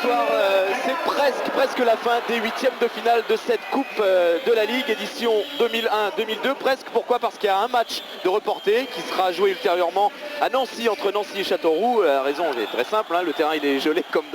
soir, c'est presque la fin des huitièmes de finale de cette Coupe de la Ligue, édition 2001-2002. Presque, pourquoi? Parce qu'il y a un match de reporté qui sera joué ultérieurement à Nancy, entre Nancy et Châteauroux. La raison est très simple, hein, le terrain il est gelé comme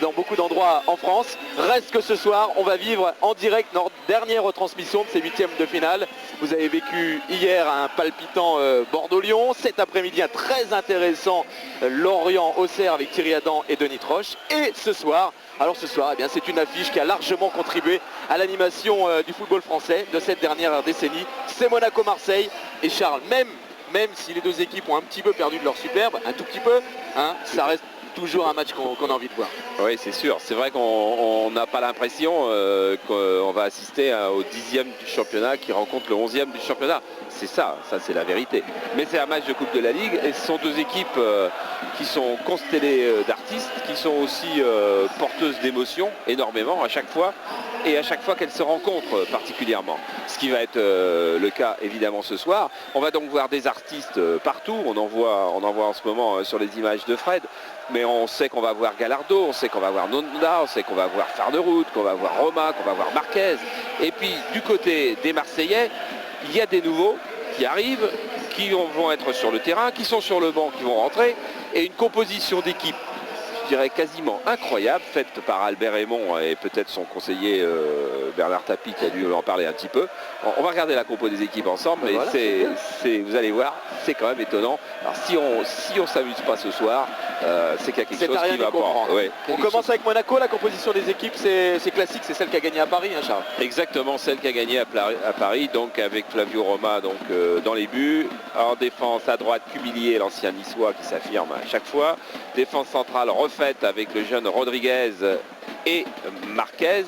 dans beaucoup d'endroits en France. Reste que ce soir, on va vivre en direct notre dernière retransmission de ces huitièmes de finale. Vous avez vécu hier un palpitant Bordeaux-Lyon, cet après-midi un très intéressant Lorient-Auxerre avec Thierry Adam et Denis Troche. Et ce soir, eh bien, c'est une affiche qui a largement contribué à l'animation du football français de cette dernière décennie. C'est Monaco-Marseille. Et Charles, même si les deux équipes ont un petit peu perdu de leur superbe, un tout petit peu, hein, ça reste toujours un match qu'on a envie de voir. Oui, c'est sûr. C'est vrai qu'on n'a pas l'impression qu'on va assister au 10e du championnat qui rencontre le 11e du championnat. C'est ça c'est la vérité. Mais c'est un match de Coupe de la Ligue et ce sont deux équipes qui sont constellées d'artistes, qui sont aussi porteuses d'émotions énormément à chaque fois et à chaque fois qu'elles se rencontrent particulièrement. Ce qui va être le cas évidemment ce soir. On va donc voir des artistes partout. On en voit en ce moment sur les images de Fred. Mais on sait qu'on va voir Gallardo, on sait qu'on va voir Nonda, on sait qu'on va voir Farnerud, qu'on va voir Roma, qu'on va voir Marquez. Et puis du côté des Marseillais, il y a des nouveaux qui arrivent, qui vont être sur le terrain, qui sont sur le banc, qui vont rentrer. Et une composition d'équipe, je dirais quasiment incroyable, faite par Albert Raymond et peut-être son conseiller Bernard Tapie qui a dû en parler un petit peu. On va regarder la compo des équipes ensemble, mais voilà, vous allez voir, c'est quand même étonnant. Alors si on s'amuse pas ce soir, c'est qu'il y a quelque chose qui va pas. Ouais, on commence avec Monaco, la composition des équipes, c'est classique, c'est celle qui a gagné à Paris, hein, Charles. Exactement, celle qui a gagné à Paris, donc avec Flavio Roma donc, dans les buts. En défense à droite, Cubillier, l'ancien niçois qui s'affirme à chaque fois. Défense centrale refaite avec le jeune Rodriguez et Marquez.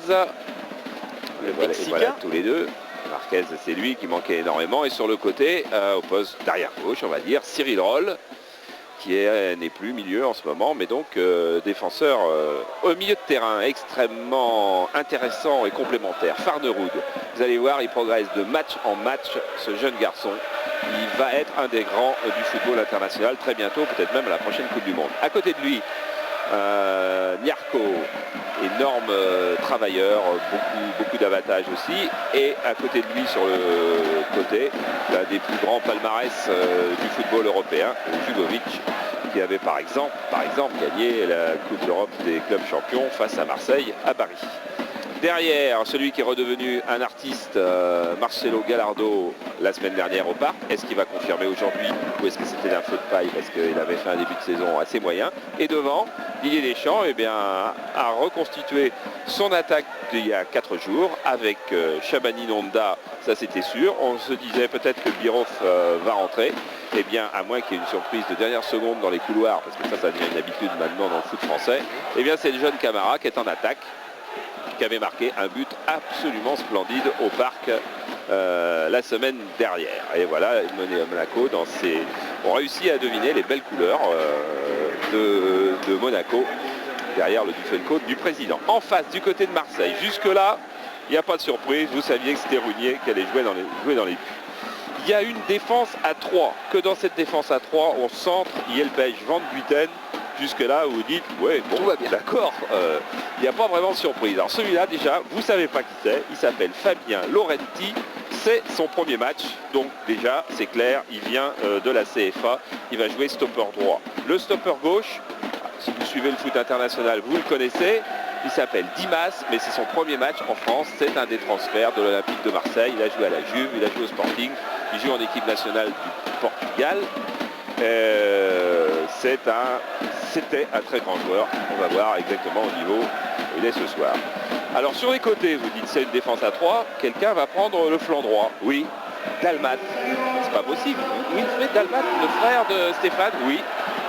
Et voilà tous les deux. Marquez, c'est lui qui manquait énormément. Et sur le côté, au poste d'arrière gauche, on va dire, Cyril Roll, qui n'est plus milieu en ce moment, mais donc défenseur au milieu de terrain, extrêmement intéressant et complémentaire. Farnerud, vous allez voir, il progresse de match en match, ce jeune garçon. Il va être un des grands du football international très bientôt, peut-être même à la prochaine Coupe du Monde. À côté de lui, Nyarko, énorme travailleur, beaucoup d'avantages aussi. Et à côté de lui, sur le côté, l'un des plus grands palmarès du football européen, Jugovic, qui avait par exemple gagné la Coupe d'Europe des clubs champions face à Marseille à Paris. Derrière, celui qui est redevenu un artiste, Marcelo Gallardo, la semaine dernière au Parc. Est-ce qu'il va confirmer aujourd'hui ou est-ce que c'était un feu de paille parce qu'il avait fait un début de saison assez moyen? Et devant, Didier Deschamps a reconstitué son attaque d'il y a 4 jours avec Shabani Nonda, ça c'était sûr. On se disait peut-être que Biroff va rentrer. Eh bien, à moins qu'il y ait une surprise de dernière seconde dans les couloirs, parce que ça devient une habitude maintenant dans le foot français, eh bien c'est le jeune Camara qui est en attaque, qui avait marqué un but absolument splendide au Parc la semaine dernière. Et voilà, Monaco ont réussi à deviner les belles couleurs de Monaco derrière le Duffelcoat du président. En face, du côté de Marseille, jusque-là, il n'y a pas de surprise. Vous saviez que c'était Runier qui allait jouer dans les buts. Il y a une défense à 3. Que dans cette défense à 3, on centre, il y a le Belge Van Buiten. Jusque-là, vous dites, ouais, bon, d'accord, il n'y a pas vraiment de surprise. Alors celui-là, déjà, vous ne savez pas qui c'est. Il s'appelle Fabien Laurenti. C'est son premier match. Donc déjà, c'est clair, il vient de la CFA. Il va jouer stopper droit. Le stopper gauche, si vous suivez le foot international, vous le connaissez. Il s'appelle Dimas, mais c'est son premier match en France. C'est un des transferts de l'Olympique de Marseille. Il a joué à la Juve, il a joué au Sporting. Il joue en équipe nationale du Portugal. C'était un très grand joueur. On va voir exactement au niveau où il est ce soir. Alors sur les côtés, vous dites c'est une défense à 3, quelqu'un va prendre le flanc droit. Oui, Dalmat. C'est pas possible. Wilfried Dalmat, le frère de Stéphane, oui.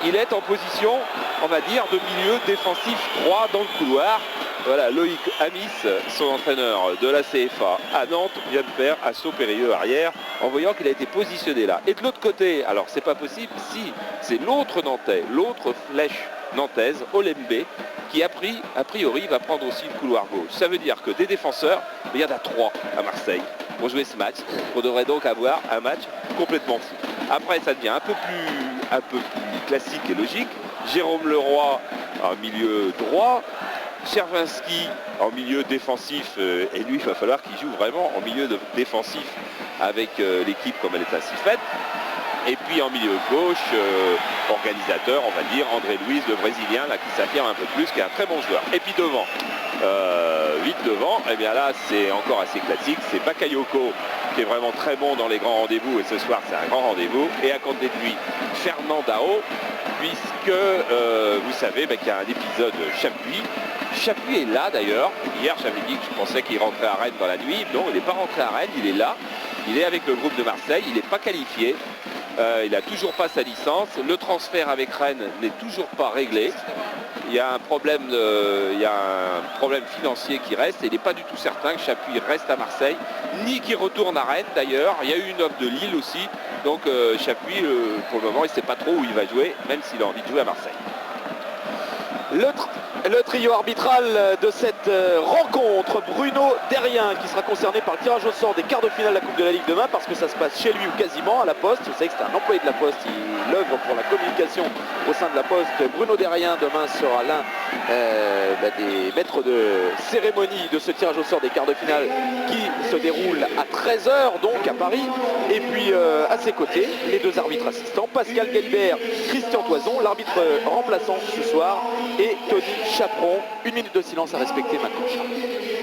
Il est en position, on va dire, de milieu défensif droit dans le couloir. Voilà, Loïc Amis, son entraîneur de la CFA à Nantes, vient de faire un saut périlleux arrière en voyant qu'il a été positionné là. Et de l'autre côté, alors c'est pas possible, si c'est l'autre Nantais, l'autre flèche nantaise, Olembe, qui a priori va prendre aussi le couloir gauche. Ça veut dire que des défenseurs, il y en a 3 à Marseille pour jouer ce match. On devrait donc avoir un match complètement fou. Après, ça devient un peu plus classique et logique. Jérôme Leroy, en milieu droit. Czerwinski en milieu défensif, et lui il va falloir qu'il joue vraiment en milieu défensif avec l'équipe comme elle est ainsi faite. Et puis en milieu gauche, organisateur, on va dire, André Luiz, le Brésilien, là, qui s'affirme un peu plus, qui est un très bon joueur. Et puis devant, vite devant, et bien là c'est encore assez classique, c'est Bakayoko qui est vraiment très bon dans les grands rendez-vous, et ce soir c'est un grand rendez-vous. Et à côté de lui, Fernandao, puisque vous savez qu'il y a un épisode Chapuis. Chapuis est là d'ailleurs. Hier j'avais dit que je pensais qu'il rentrait à Rennes dans la nuit. Non, il n'est pas rentré à Rennes, il est là. Il est avec le groupe de Marseille, il n'est pas qualifié. Il n'a toujours pas sa licence. Le transfert avec Rennes n'est toujours pas réglé. Il y a un problème, financier qui reste. Et il n'est pas du tout certain que Chapuis reste à Marseille, ni qu'il retourne à Rennes d'ailleurs. Il y a eu une offre de Lille aussi. Donc Chapuis, pour le moment, il ne sait pas trop où il va jouer, même s'il a envie de jouer à Marseille. Le trio arbitral de cette rencontre, Bruno Derrien, qui sera concerné par le tirage au sort des quarts de finale de la Coupe de la Ligue demain, parce que ça se passe chez lui ou quasiment à la Poste. Vous savez que c'est un employé de la Poste, il œuvre pour la communication au sein de la Poste. Bruno Derrien demain sera l'un des maîtres de cérémonie de ce tirage au sort des quarts de finale qui se déroule à 13h donc à Paris. Et puis à ses côtés, les deux arbitres assistants, Pascal Guelbert, Christian Toison, l'arbitre remplaçant ce soir, et Tony Chaperon. 1 minute de silence à respecter maintenant.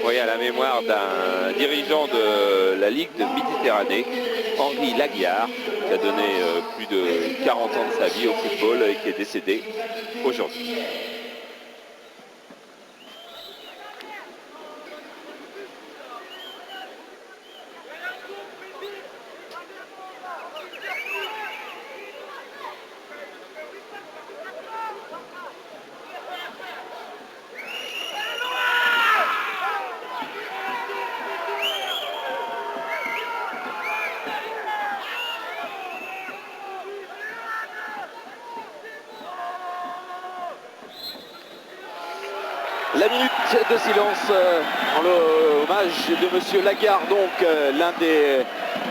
Oui, à la mémoire d'un dirigeant de la Ligue de Méditerranée, Henri Laguiard, qui a donné plus de 40 ans de sa vie au football et qui est décédé aujourd'hui. La minute de silence en l'hommage de Monsieur Lagarde, donc l'un des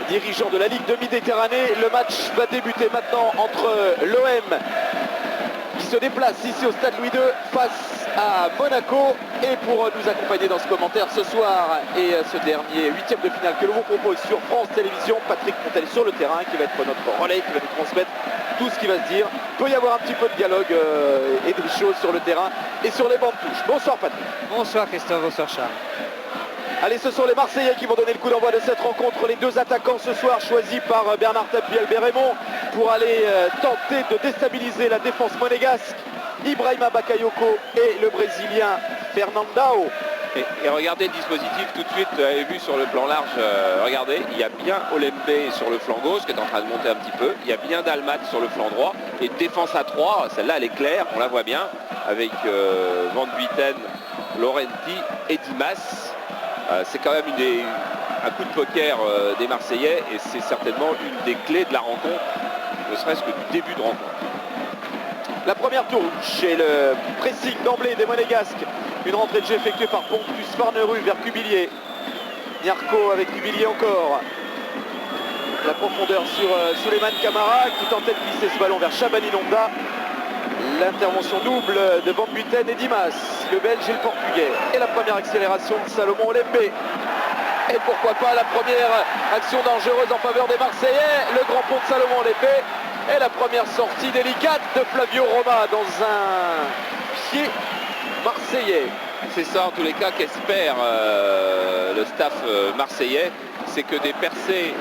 dirigeants de la Ligue de Méditerranée. Le match va débuter maintenant entre l'OM qui se déplace ici au stade Louis II face à Monaco. Et pour nous accompagner dans ce commentaire ce soir et ce dernier 8e de finale que l'on vous propose sur France Télévisions, Patrick Montel sur le terrain qui va être notre relais, qui va nous transmettre tout ce qui va se dire. Il peut y avoir un petit peu de dialogue et des choses sur le terrain et sur les bancs de touche. Bonsoir Patrick. Bonsoir Christophe, bonsoir Charles. Allez, ce sont les Marseillais qui vont donner le coup d'envoi de cette rencontre. Les deux attaquants ce soir choisis par Bernard Tapie et Albert Raymond pour aller tenter de déstabiliser la défense monégasque. Ibrahima Bakayoko et le Brésilien Fernandao. Et regardez le dispositif tout de suite, vous avez vu sur le plan large, regardez, il y a bien Olembe sur le flanc gauche qui est en train de monter un petit peu, il y a bien Dalmat sur le flanc droit, et défense à 3, celle-là elle est claire, on la voit bien, avec Van Buiten, Laurenti et Dimas. C'est quand même un coup de poker des Marseillais, et c'est certainement une des clés de la rencontre, ne serait-ce que du début de rencontre. La première touche et le pressing d'emblée des Monégasques. Une rentrée de jeu effectuée par Pontus Farnerud vers Cubillier. Nyarko avec Cubillier encore. La profondeur sur Souleymane Camara qui tentait de glisser ce ballon vers Shabani Londa. L'intervention double de Van Buiten et Dimas, le Belge et le Portugais. Et la première accélération de Salomon Olembe. Et pourquoi pas la première action dangereuse en faveur des Marseillais. Le grand pont de Salomon Olembe. Et la première sortie délicate de Flavio Roma dans un pied marseillais. C'est ça en tous les cas qu'espère le staff marseillais, c'est que des percées...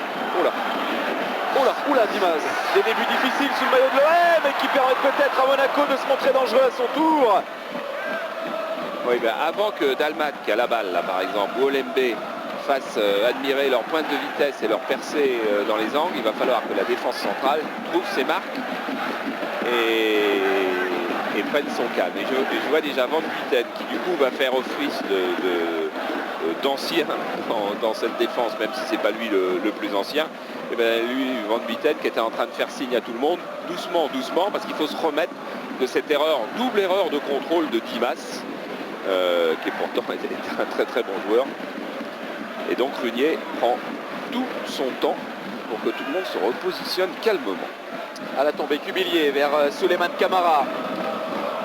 Oula Dimas, des débuts difficiles sous le maillot de l'OM et qui permettent peut-être à Monaco de se montrer dangereux à son tour. Oui, ben avant que Dalmat qui a la balle là par exemple, ou Olembe fassent admirer leur pointe de vitesse et leur percée dans les angles, il va falloir que la défense centrale trouve ses marques et prenne son calme. Et je vois déjà Van Buiten qui du coup va faire office d'ancien dans cette défense, même si c'est pas lui le plus ancien. Et ben lui, Van Buiten, qui était en train de faire signe à tout le monde, doucement, parce qu'il faut se remettre de cette double erreur de contrôle de Dimas, qui pourtant était un très très bon joueur. Et donc Runier prend tout son temps pour que tout le monde se repositionne calmement. À la tombée, Cubillier vers Souleymane Camara.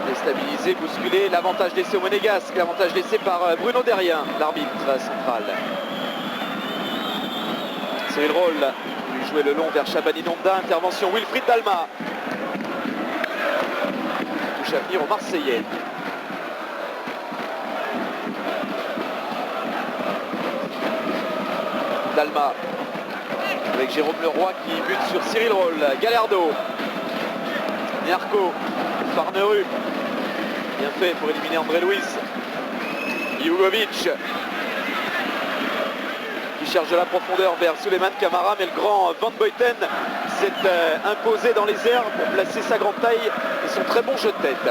Déstabilisé, bousculé, l'avantage laissé au Monégasque, l'avantage laissé par Bruno Derrien, l'arbitre central. Cyril Roll lui jouait le long vers Shabani Nonda, intervention Wilfried Dalma. Touche à venir aux Marseillais. Dalma avec Jérôme Leroy qui bute sur Cyril Roll. Gallardo, Niarco, Farnerud, bien fait pour éliminer André Luiz. Jugovic qui cherche de la profondeur vers Souleymane Camara, mais le grand Van Buiten s'est imposé dans les airs pour placer sa grande taille et son très bon jeu de tête.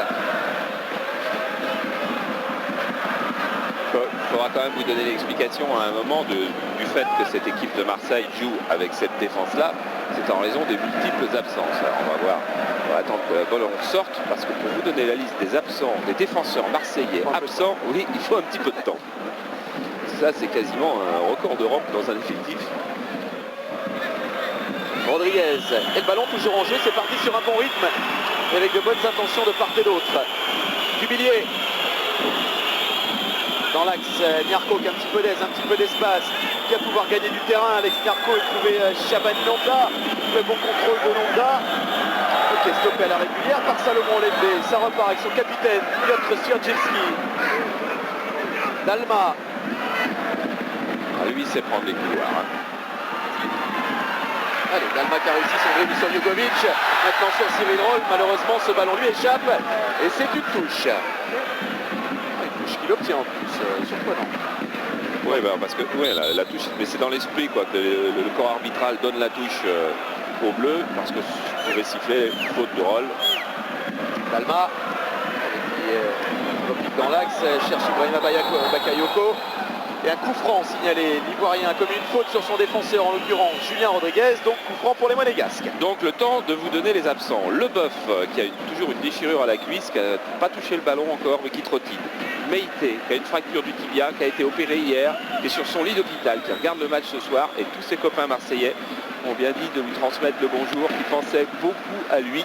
Il faudra quand même vous donner l'explication à un moment du fait que cette équipe de Marseille joue avec cette défense-là. C'est en raison des multiples absences. Alors on va voir, on va attendre que la balle sorte, parce que pour vous donner la liste des absents, des défenseurs marseillais absents, oui, il faut un petit peu de temps. Ça, c'est quasiment un record d'Europe dans un effectif. Rodriguez, et le ballon toujours en jeu, c'est parti sur un bon rythme, avec de bonnes intentions de part et d'autre. Cubillier. Dans l'axe, Niarco qui a un petit peu d'aise, un petit peu d'espace, qui va pouvoir gagner du terrain. Alex Niarco et trouver Shabani Nonda. Le bon contrôle de Nonda. Ok, stoppé à la régulière par Salomon Lembé. Ça repart avec son capitaine, Piotr Swiatkowski. Dalma. Lui, c'est prendre les couloirs. Allez, Dalma qui a réussi son dribble sur Jugovic. Maintenant sur Cyril Roll. Malheureusement, ce ballon lui échappe. Et c'est une touche. Qu'il obtient en plus, surprenant. Oui, parce que la touche, mais c'est dans l'esprit quoi que le corps arbitral donne la touche au bleu, parce que vous pouvez siffler faute de Roll. Dalma qui repique dans l'axe, cherche Ibrahima Bakayoko. Et un coup franc signalé, l'Ivoirien a commis une faute sur son défenseur, en l'occurrence Julien Rodriguez, donc coup franc pour les Monégasques. Donc le temps de vous donner les absents. Leboeuf qui a toujours une déchirure à la cuisse, qui n'a pas touché le ballon encore, mais qui trottine. Meïté, qui a une fracture du tibia, qui a été opéré hier, qui est sur son lit d'hôpital, qui regarde le match ce soir, et tous ses copains marseillais ont bien dit de lui transmettre le bonjour, qui pensait beaucoup à lui.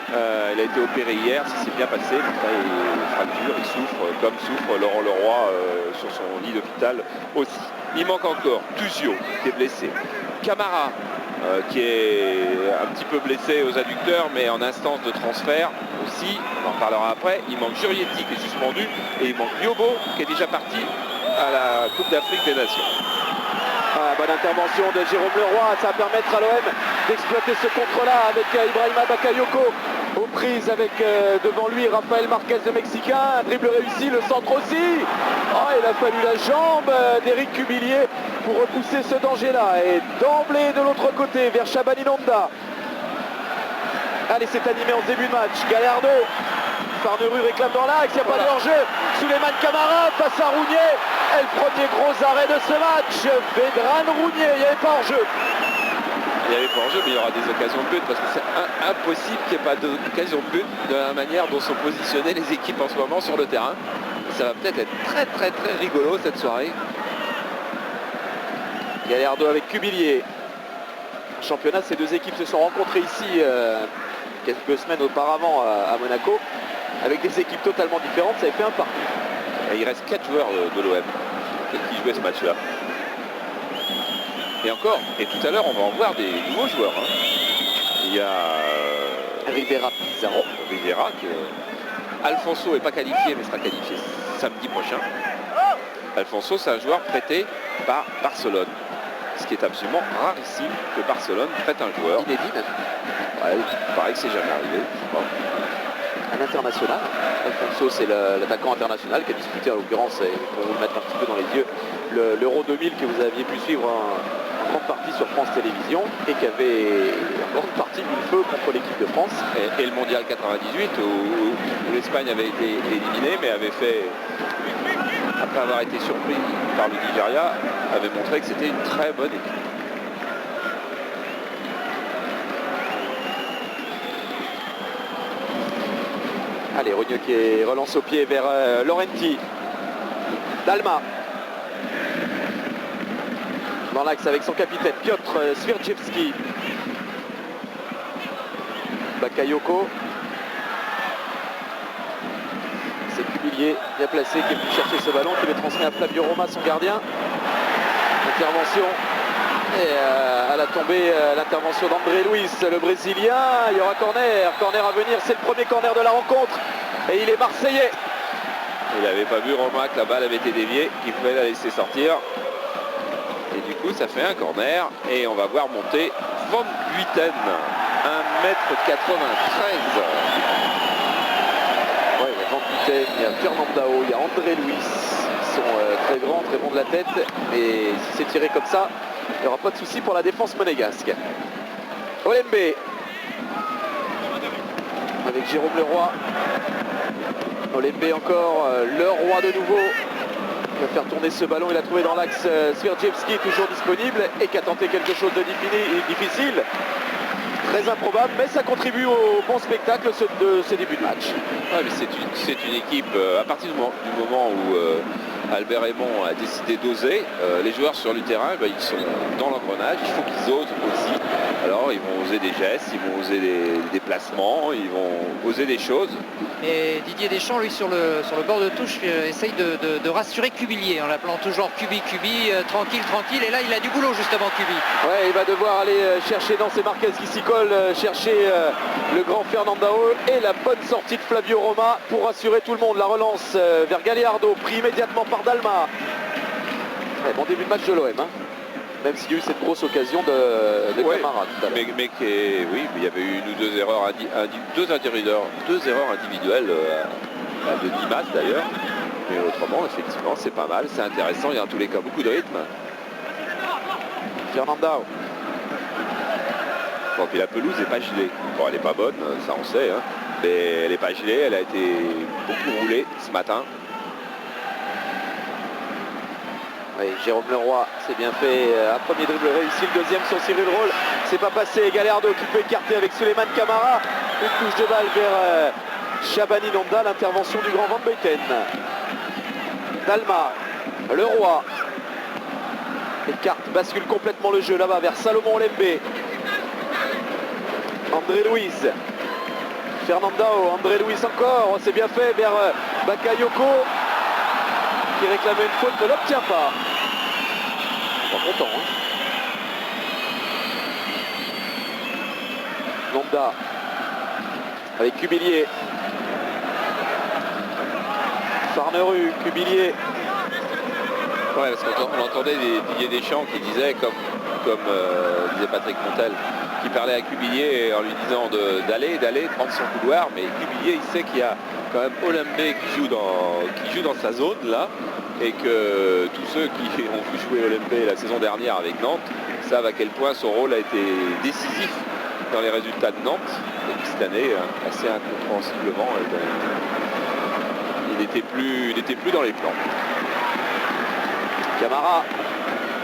Il a été opéré hier, ça s'est bien passé, il fracture, il souffre, comme souffre Laurent Leroy sur son lit d'hôpital aussi. Il manque encore Tuzio, qui est blessé. Camara, qui est un petit peu blessé aux adducteurs, mais en instance de transfert aussi, on en parlera après. Il manque Jurietti, qui est suspendu, et il manque Biobo, qui est déjà parti à la Coupe d'Afrique des Nations. Bonne intervention de Jérôme Leroy, ça va permettre à l'OM d'exploiter ce contre-là avec Ibrahima Bakayoko aux prises avec devant lui Rafael Marquez, le Mexicain. Un dribble réussi, le centre aussi. Oh, il a fallu la jambe d'Éric Cubillier pour repousser ce danger-là. Et d'emblée de l'autre côté vers Shabani Nonda. Allez, c'est animé en début de match. Gallardo. Farnerud réclame dans l'axe, il n'y a pas de hors-jeu. Souleymane Camara face à Rougnier. Et le premier gros arrêt de ce match. Vedran Rougnier, il n'y avait pas hors-jeu. Il n'y avait pas hors-jeu, mais il y aura des occasions de but, parce que c'est impossible qu'il n'y ait pas d'occasion de but de la manière dont sont positionnées les équipes en ce moment sur le terrain. Ça va peut-être être très très très rigolo cette soirée. Gallardo avec Cubillier. En championnat, ces deux équipes se sont rencontrées ici quelques semaines auparavant à Monaco, avec des équipes totalement différentes. Ça a fait un partout. Et il reste 4 joueurs de l'OM qui jouaient ce match-là. Et encore, et tout à l'heure, on va en voir des nouveaux joueurs. Hein. Il y a Rivera Pizarro. Rivera, Alfonso n'est pas qualifié, mais sera qualifié samedi prochain. Alfonso, c'est un joueur prêté par Barcelone. Ce qui est absolument rarissime que Barcelone prête un joueur. Inédit même. Ouais, il paraît que c'est jamais arrivé. Un international. Alfonso, c'est l'attaquant international qui a disputé, en l'occurrence, pour vous le mettre un petit peu dans les yeux, l'Euro 2000 que vous aviez pu suivre en grande partie sur France Télévisions et qui avait en grande partie mis le feu contre l'équipe de France. Et le Mondial 98 où l'Espagne avait été éliminée, mais avait fait, après avoir été surpris par le Nigeria, avait montré que c'était une très bonne équipe. Allez, Rogneux qui relance au pied vers Laurenti. Dalma. Dans l'axe avec son capitaine Piotr Swiatkowski. Bakayoko. Brésilien bien placé qui est venu chercher ce ballon, qui le transmet à Flavio Roma, son gardien. Intervention. Et à la tombée, l'intervention d'André Luis, le Brésilien. Il y aura corner à venir, c'est le premier corner de la rencontre. Et il est marseillais. Il n'avait pas vu Roma que la balle avait été déviée, qu'il pouvait la laisser sortir. Et du coup, ça fait un corner. Et on va voir monter Van Buiten, 1m93. Ouais, il y a Van Buiten, il y a Fernandao, il y a André Luis. Ils sont très grands, très bons de la tête. Et si c'est tiré comme ça, il n'y aura pas de souci pour la défense monégasque. Olembe. Avec Jérôme Leroy. Olembe encore, Leroy de nouveau. Il va faire tourner ce ballon, il a trouvé dans l'axe Swierdziewski, toujours disponible, et qui a tenté quelque chose de difficile. Très improbable, mais ça contribue au bon spectacle de ce début de match. Ouais, mais c'est une équipe, à partir du moment où Albert Raymond a décidé d'oser, les joueurs sur le terrain, ils sont dans l'engrenage, il faut qu'ils osent aussi. Alors ils vont oser des gestes, ils vont oser des déplacements, ils vont oser des choses. Et Didier Deschamps, lui, sur le bord de touche, essaye de rassurer Cubillier en l'appelant toujours Cubi, tranquille. Et là, il a du boulot, justement, Cubi. Ouais, il va devoir aller chercher dans ses Marquez qui s'y colle, chercher le grand Fernandao et la bonne sortie de Flavio Roma pour rassurer tout le monde. La relance vers Gallardo, pris immédiatement par Dalma. Ouais, bon début de match de l'OM, hein. Même s'il y a eu cette grosse occasion de Ouais, Camara tout à l'heure. mais oui, il y avait eu une ou deux erreurs, deux erreurs individuelles de Dimas d'ailleurs. Mais autrement, effectivement, c'est pas mal, c'est intéressant, il y a en tous les cas beaucoup de rythme. Fernandao. Bon, puis la pelouse n'est pas gelée. Bon, elle n'est pas bonne, ça on sait, hein, mais elle n'est pas gelée, elle a été beaucoup roulée ce matin. Oui, Jérôme Leroy, c'est bien fait. Un premier dribble réussi, le deuxième sur Cyril Roll. C'est pas passé. Gallardo qui peut écarter avec Souleymane Camara. Une touche de balle vers Shabani Nonda. L'intervention du grand Van Buiten. Dalma, Leroy. Écarte, bascule complètement le jeu là-bas vers Salomon Olembe. André Luis. Fernandao, André Luis encore. Oh, c'est bien fait vers Bakayoko, qui réclamait une faute, ne l'obtient pas. Pas content, hein. Nonda avec Cubillier. Farneru, Cubillier. Ouais, parce qu'on entendait Didier Deschamps qui disait, comme disait Patrick Montel, qui parlait à Cubillier en lui disant d'aller, prendre son couloir, mais Cubillier il sait qu'il y a quand même Olembe qui joue dans sa zone là, et que tous ceux qui ont vu jouer Olembe la saison dernière avec Nantes savent à quel point son rôle a été décisif dans les résultats de Nantes. Et puis cette année, assez incompréhensiblement, il n'était plus dans les plans. Camara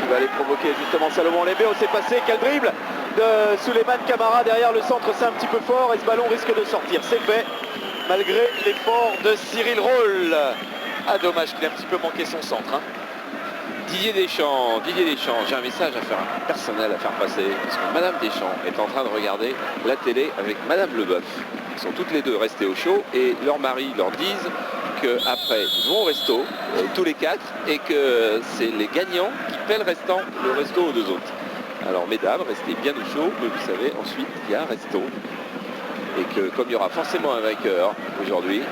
qui va aller provoquer justement Salomon Olembe. On s'est passé, quel dribble de Souleymane Camara derrière le centre, c'est un petit peu fort et ce ballon risque de sortir. C'est fait malgré l'effort de Cyril Roll. Ah, dommage qu'il ait un petit peu manqué son centre, hein. Didier Deschamps, j'ai un message à faire personnel à faire passer, parce que Madame Deschamps est en train de regarder la télé avec Madame Leboeuf. Ils sont toutes les deux restées au chaud et leurs maris leur disent qu'après ils vont au resto, tous les quatre, et que c'est les gagnants qui paient le resto aux deux autres. Alors mesdames, restez bien au chaud, mais vous savez, ensuite il y a un resto. Et que comme il y aura forcément un vainqueur aujourd'hui,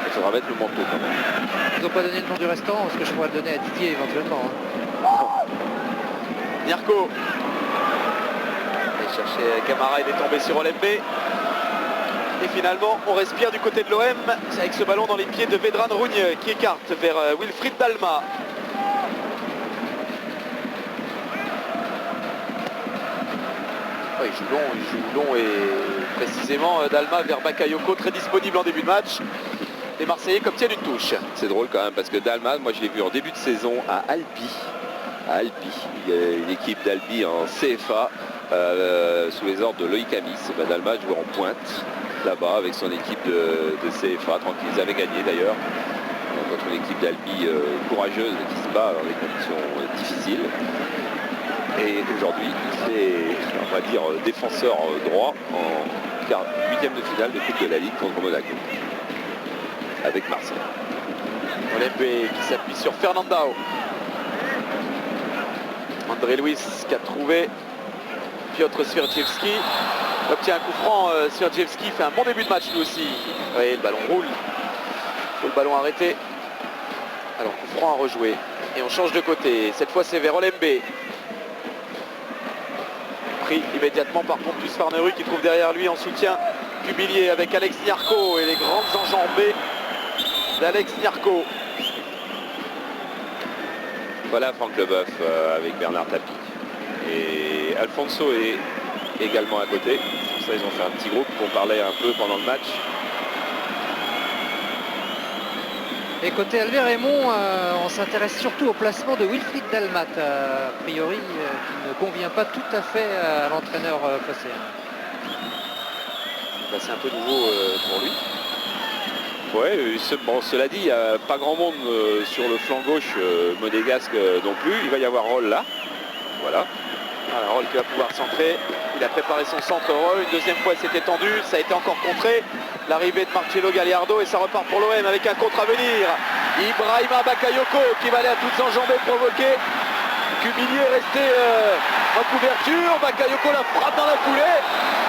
il faudra mettre le manteau quand même. Ils n'ont pas donné le nom du restaurant, parce que je pourrais le donner à Didier éventuellement, hein. Nyarko. Il cherchait Camara, il est tombé sur Olembe. Et finalement, on respire du côté de l'OM avec ce ballon dans les pieds de Vedran Rugne qui écarte vers Wilfried Dalma. Oh, il joue long et précisément Dalma vers Bakayoko, très disponible en début de match. Les Marseillais qu'obtiennent une touche. C'est drôle quand même parce que Dalma, moi je l'ai vu en début de saison à Albi. Il y a une équipe d'Albi en CFA sous les ordres de Loïc Amis. Dalma jouait en pointe là-bas avec son équipe de CFA, tranquille. Ils avaient gagné d'ailleurs contre une équipe d'Albi courageuse qui se bat dans des conditions difficiles. Et aujourd'hui, il est, on va dire, défenseur droit en 8e de finale de Coupe de la Ligue contre Monaco. avec Marseille. Olembe qui s'appuie sur Fernandao. André Luis qui a trouvé Piotr Swierdziewski. Obtient un coup franc. Swierdziewski fait un bon début de match lui aussi. Oui, le ballon roule. Il faut le ballon arrêter. Alors coup franc à rejouer. Et on change de côté. Cette fois c'est vers Olembe. Pris immédiatement par Pontus Farnerud qui trouve derrière lui en soutien Cubillier avec Alex Niarco et les grandes enjambées d'Alex Niarco. Voilà Franck Leboeuf avec Bernard Tapie. Et Alfonso est également à côté. Pour ça, ils ont fait un petit groupe pour parler un peu pendant le match. Et côté Albert Raymond, on s'intéresse surtout au placement de Wilfried Dalmat, a priori, qui ne convient pas tout à fait à l'entraîneur phocéen. C'est un peu nouveau pour lui. Ouais, bon, cela dit, il n'y a pas grand monde sur le flanc gauche monégasque non plus. Il va y avoir Roll là. Voilà. Roll qui va pouvoir centrer. Il a préparé son centre Roll. Une deuxième fois, c'était tendu. Ça a été encore contré. L'arrivée de Marcelo Gallardo et ça repart pour l'OM avec un contre à venir. Ibrahima Bakayoko qui va aller à toutes enjambées provoquer. Cubillier est resté en couverture. Bakayoko la frappe dans la foulée.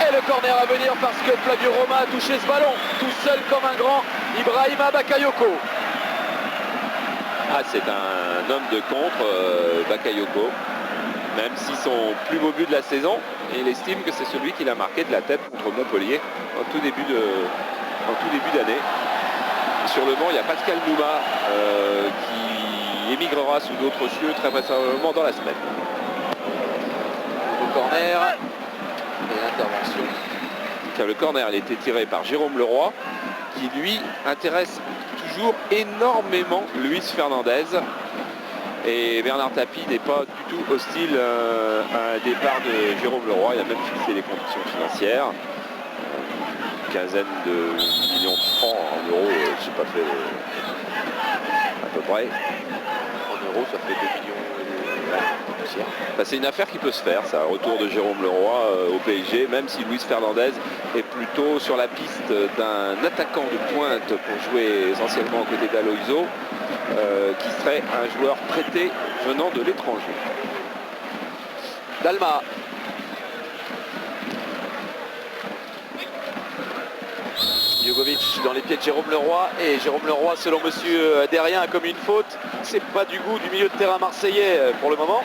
Et le corner à venir parce que Flavio Roma a touché ce ballon. Tout seul comme un grand Ibrahima Bakayoko. Ah, c'est un homme de contre, Bakayoko. Même si son plus beau but de la saison, il estime que c'est celui qu'il a marqué de la tête contre Montpellier en tout début d'année. Sur le banc, il y a Pascal Nouma qui émigrera sous d'autres cieux très vraisemblablement dans la semaine. Au corner et l'intervention. Car le corner il a été tiré par Jérôme Leroy qui lui intéresse toujours énormément Luis Fernandez. Et Bernard Tapie n'est pas du tout hostile à un départ de Jérôme Leroy. Il a même fixé les conditions financières. Une quinzaine de millions de francs en euros, je ne sais pas fait à peu près. En euros, ça fait 2 millions de poussière. Bah, c'est une affaire qui peut se faire, ça. Retour de Jérôme Leroy au PSG, même si Luis Fernandez est plutôt sur la piste d'un attaquant de pointe pour jouer essentiellement aux côtés d'Aloïso. Qui serait un joueur prêté venant de l'étranger. Dalma. Jugovic dans les pieds de Jérôme Leroy. Et Jérôme Leroy, selon monsieur Derrien, a commis une faute. C'est pas du goût du milieu de terrain marseillais pour le moment.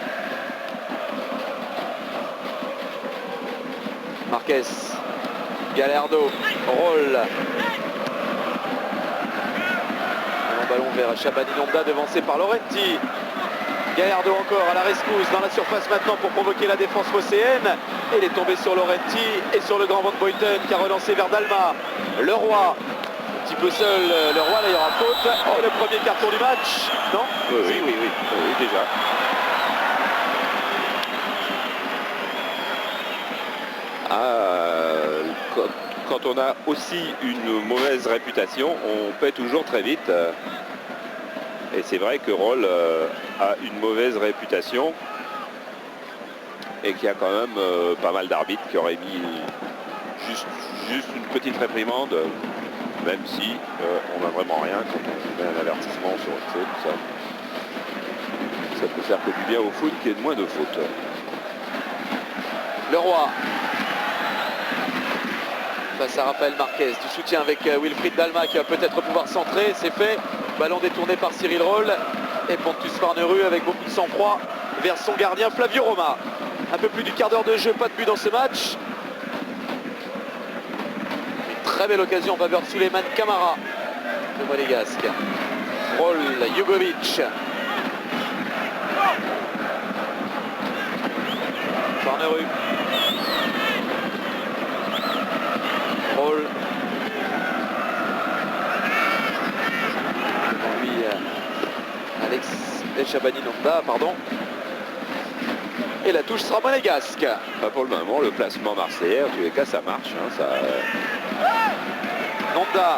Marquez. Gallardo. Roll. Ballon vers Shabani Nonda devancé par Laurenti. Gallardo encore à la rescousse dans la surface maintenant pour provoquer la défense phocéenne. Et il est tombé sur Laurenti et sur le grand Van Boyten qui a relancé vers Dalma. Leroy, un petit peu seul. Leroy, là il y aura faute. Et le premier carton du match. Non? Oui, déjà. Quand on a aussi une mauvaise réputation, on paie toujours très vite. Et c'est vrai que Roll a une mauvaise réputation et qu'il y a quand même pas mal d'arbitres qui auraient mis juste une petite réprimande, même si on n'a vraiment rien quand on met un avertissement sur une faute. Ça peut faire que du bien au foot qu'il y ait de moins de fautes. Leroy. Face à Raphaël Marquez, du soutien avec Wilfried Dalma qui va peut-être pouvoir centrer, c'est fait. Ballon détourné par Cyril Roll et Pontus Farnerud avec beaucoup de sang-froid vers son gardien Flavio Roma. Un peu plus du quart d'heure de jeu, pas de but dans ce match. Une très belle occasion en faveur de Souleymane Camara, le monégasque. Roll, Jugovic. Farnerud. Roll. Lui, Alex Shabani Nonda, pardon. Et la touche sera monégasque. Pas pour le moment, le placement marseillais, en tous les cas, ça marche. Nonda.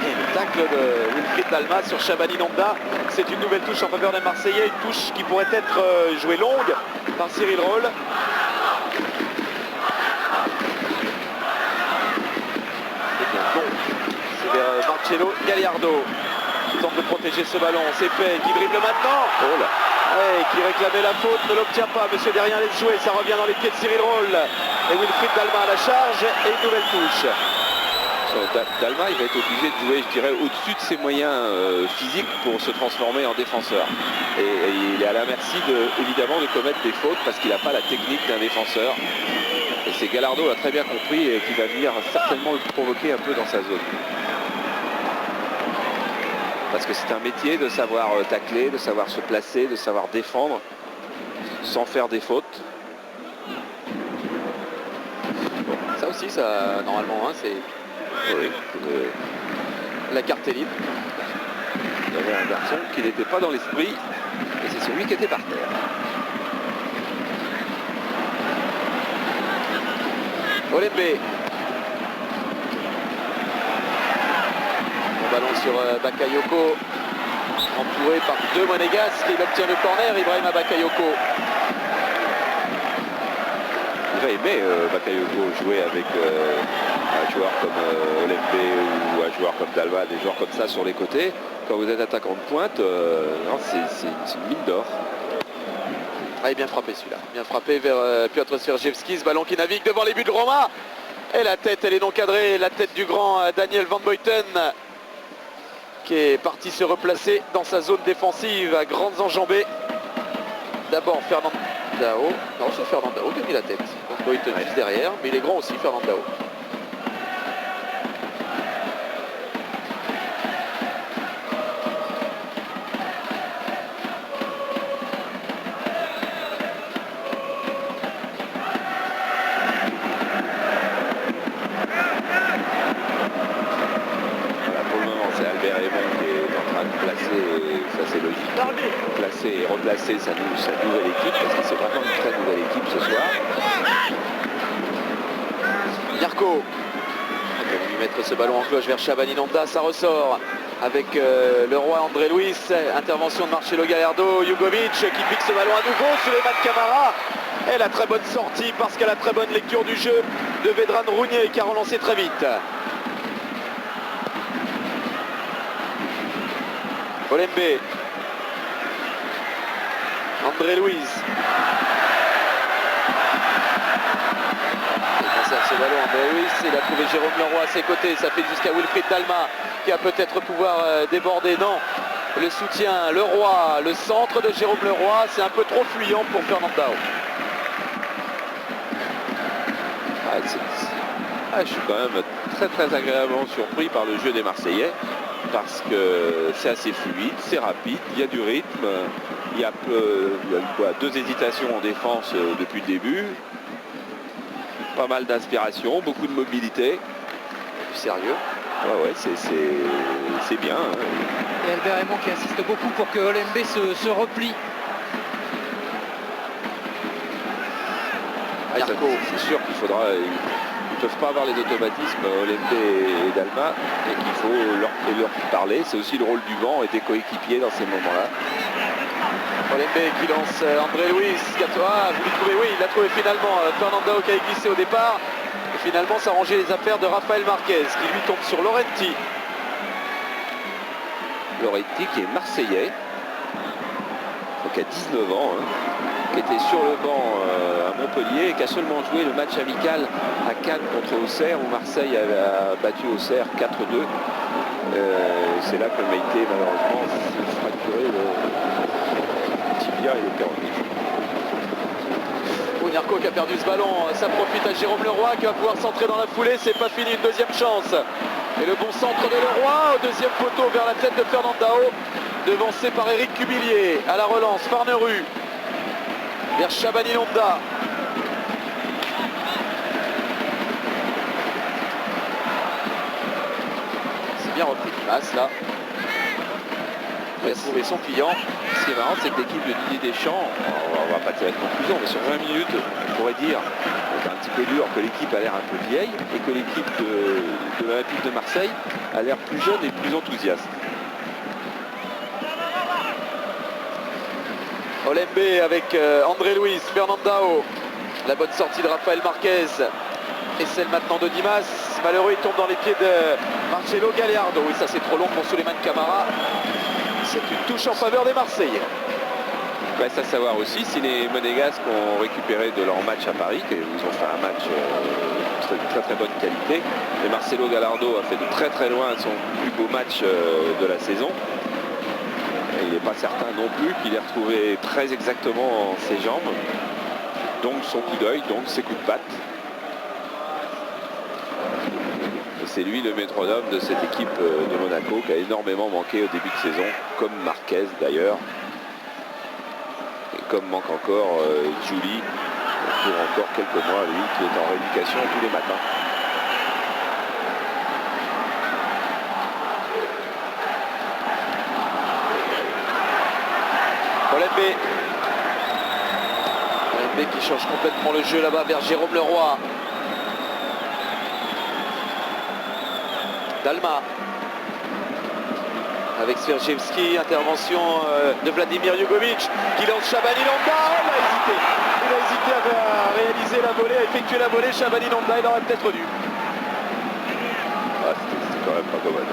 Et le tacle de Wilfried Dalma sur Shabani Nonda. C'est une nouvelle touche en faveur des Marseillais. Une touche qui pourrait être jouée longue par Cyril Roll. C'est vers Marcelo Gallardo qui tente de protéger ce ballon. C'est fait, qui dribble maintenant. Oh là. Ouais, qui réclamait la faute, ne l'obtient pas. Monsieur Derrien laisse jouer, ça revient dans les pieds de Cyril Roll. Et Wilfried Dalma à la charge et une nouvelle touche. Dalma, il va être obligé de jouer, je dirais, au-dessus de ses moyens physiques pour se transformer en défenseur. Et il est à la merci, évidemment, de commettre des fautes parce qu'il n'a pas la technique d'un défenseur. Et c'est Gallardo l'a très bien compris et qui va venir certainement le provoquer un peu dans sa zone. Parce que c'est un métier de savoir tacler, de savoir se placer, de savoir défendre sans faire des fautes. Bon, ça aussi, ça, normalement, hein, c'est... Oui, la carte est libre. il y avait un garçon qui n'était pas dans l'esprit et c'est celui qui était par terre. Olembe. Bon ballon sur Bakayoko. Entouré par deux Monégasques. Il obtient le corner. Ibrahima Bakayoko. J'aurais aimé Bakayoko jouer avec un joueur comme Olembe ou un joueur comme Dalma, des joueurs comme ça sur les côtés. Quand vous êtes attaquant de pointe, c'est une mine d'or. Ah, il est bien frappé celui-là. Bien frappé vers Piotr Siergiewski. Ce ballon qui navigue devant les buts de Roma. Et la tête, elle est non cadrée. La tête du grand Daniel Van Buiten qui est parti se replacer dans sa zone défensive à grandes enjambées. D'abord Fernandao. Non, c'est Fernandao qui a mis la tête. Van Buiten juste derrière. Mais il est grand aussi, Fernandao. Placer et replacer sa nouvelle équipe parce que c'est vraiment une très nouvelle équipe ce soir. Yarko qui a voulu mettre ce ballon en cloche vers Shabani Nonda, ça ressort avec le roi André Luis, intervention de Marcelo Gallardo, Jugovic qui pique ce ballon à nouveau, Souleymane Camara et la très bonne sortie parce qu'elle a très bonne lecture du jeu de Vedran Rounier qui a relancé très vite. Olembe. André Luis. Il conserve ce ballon, André Luis. Il a trouvé Jérôme Leroy à ses côtés. Ça fait jusqu'à Wilfried Dalma qui va peut-être pouvoir déborder. Non, le soutien, Leroy, le centre de Jérôme Leroy. C'est un peu trop fuyant pour Fernandao. Je suis quand même très agréablement surpris par le jeu des Marseillais. Parce que c'est assez fluide, c'est rapide, il y a du rythme, il y a deux hésitations en défense depuis le début, pas mal d'inspiration, beaucoup de mobilité, sérieux. Ouais, c'est bien. Hein. Et Albert Raymond qui insiste beaucoup pour que Olembe se replie. C'est sûr qu'il faudra... Ils ne peuvent pas avoir les automatismes Olembe et Dalma et qu'il faut leur parler. C'est aussi le rôle du banc et des coéquipiers dans ces moments-là. Olembe qui lance André Luis. Vous l'y trouvez, oui, il l'a trouvé finalement. Fernandao qui a glissé au départ. Et finalement, ça rangeait les affaires de Rafael Marquez qui lui tombe sur Laurenti. Laurenti qui est marseillais. Donc à 19 ans. Hein, qui était sur le banc à Montpellier et qui a seulement joué le match amical à Cannes contre Auxerre où Marseille a battu Auxerre 4-2. C'est là que Meïté malheureusement s'est fracturé le tibia et le péroné. Yarko qui a perdu ce ballon, ça profite à Jérôme Leroy qui va pouvoir centrer dans la foulée, c'est pas fini, une deuxième chance. Et le bon centre de Leroy au deuxième poteau vers la tête de Fernandao, devancé par Eric Cubillier. À la relance, Farneru vers Shabani Nonda. C'est bien repris Dimas là. Il a trouvé son client. Ce qui est marrant, c'est que l'équipe de Didier Deschamps, on va pas tirer de conclusion, mais sur 20 minutes, on pourrait dire, c'est un petit peu dur, que l'équipe a l'air un peu vieille et que l'équipe de l'Olympique de Marseille a l'air plus jeune et plus enthousiaste. Olembe avec André Luis, Fernandao. La bonne sortie de Rafael Marquez. Et celle maintenant de Dimas. malheureux, il tombe dans les pieds de Marcelo Gallardo. Oui, ça c'est trop long pour Souleymane Camara. C'est une touche en faveur des Marseillais. Reste à savoir aussi si les Monégasques ont récupéré de leur match à Paris, qu'ils ont fait un match de très bonne qualité. Et Marcelo Gallardo a fait de très loin son plus beau match de la saison. Et il n'est pas certain non plus qu'il ait retrouvé très exactement ses jambes. Donc son coup d'œil, donc ses coups de patte. Et c'est lui le métronome de cette équipe de Monaco qui a énormément manqué au début de saison, comme Marquez d'ailleurs. Et comme manque encore Julie, pour encore quelques mois, lui, qui est en rééducation tous les matins. Olembe qui change complètement le jeu là-bas vers Jérôme Leroy. Dalma avec Sverjevski, intervention de Vladimir Jugovic qui lance Shabani Londa. Il a hésité à réaliser la volée, à effectuer la volée. Shabani Londa, il aurait peut-être dû. Ah, c'était quand même pas commode.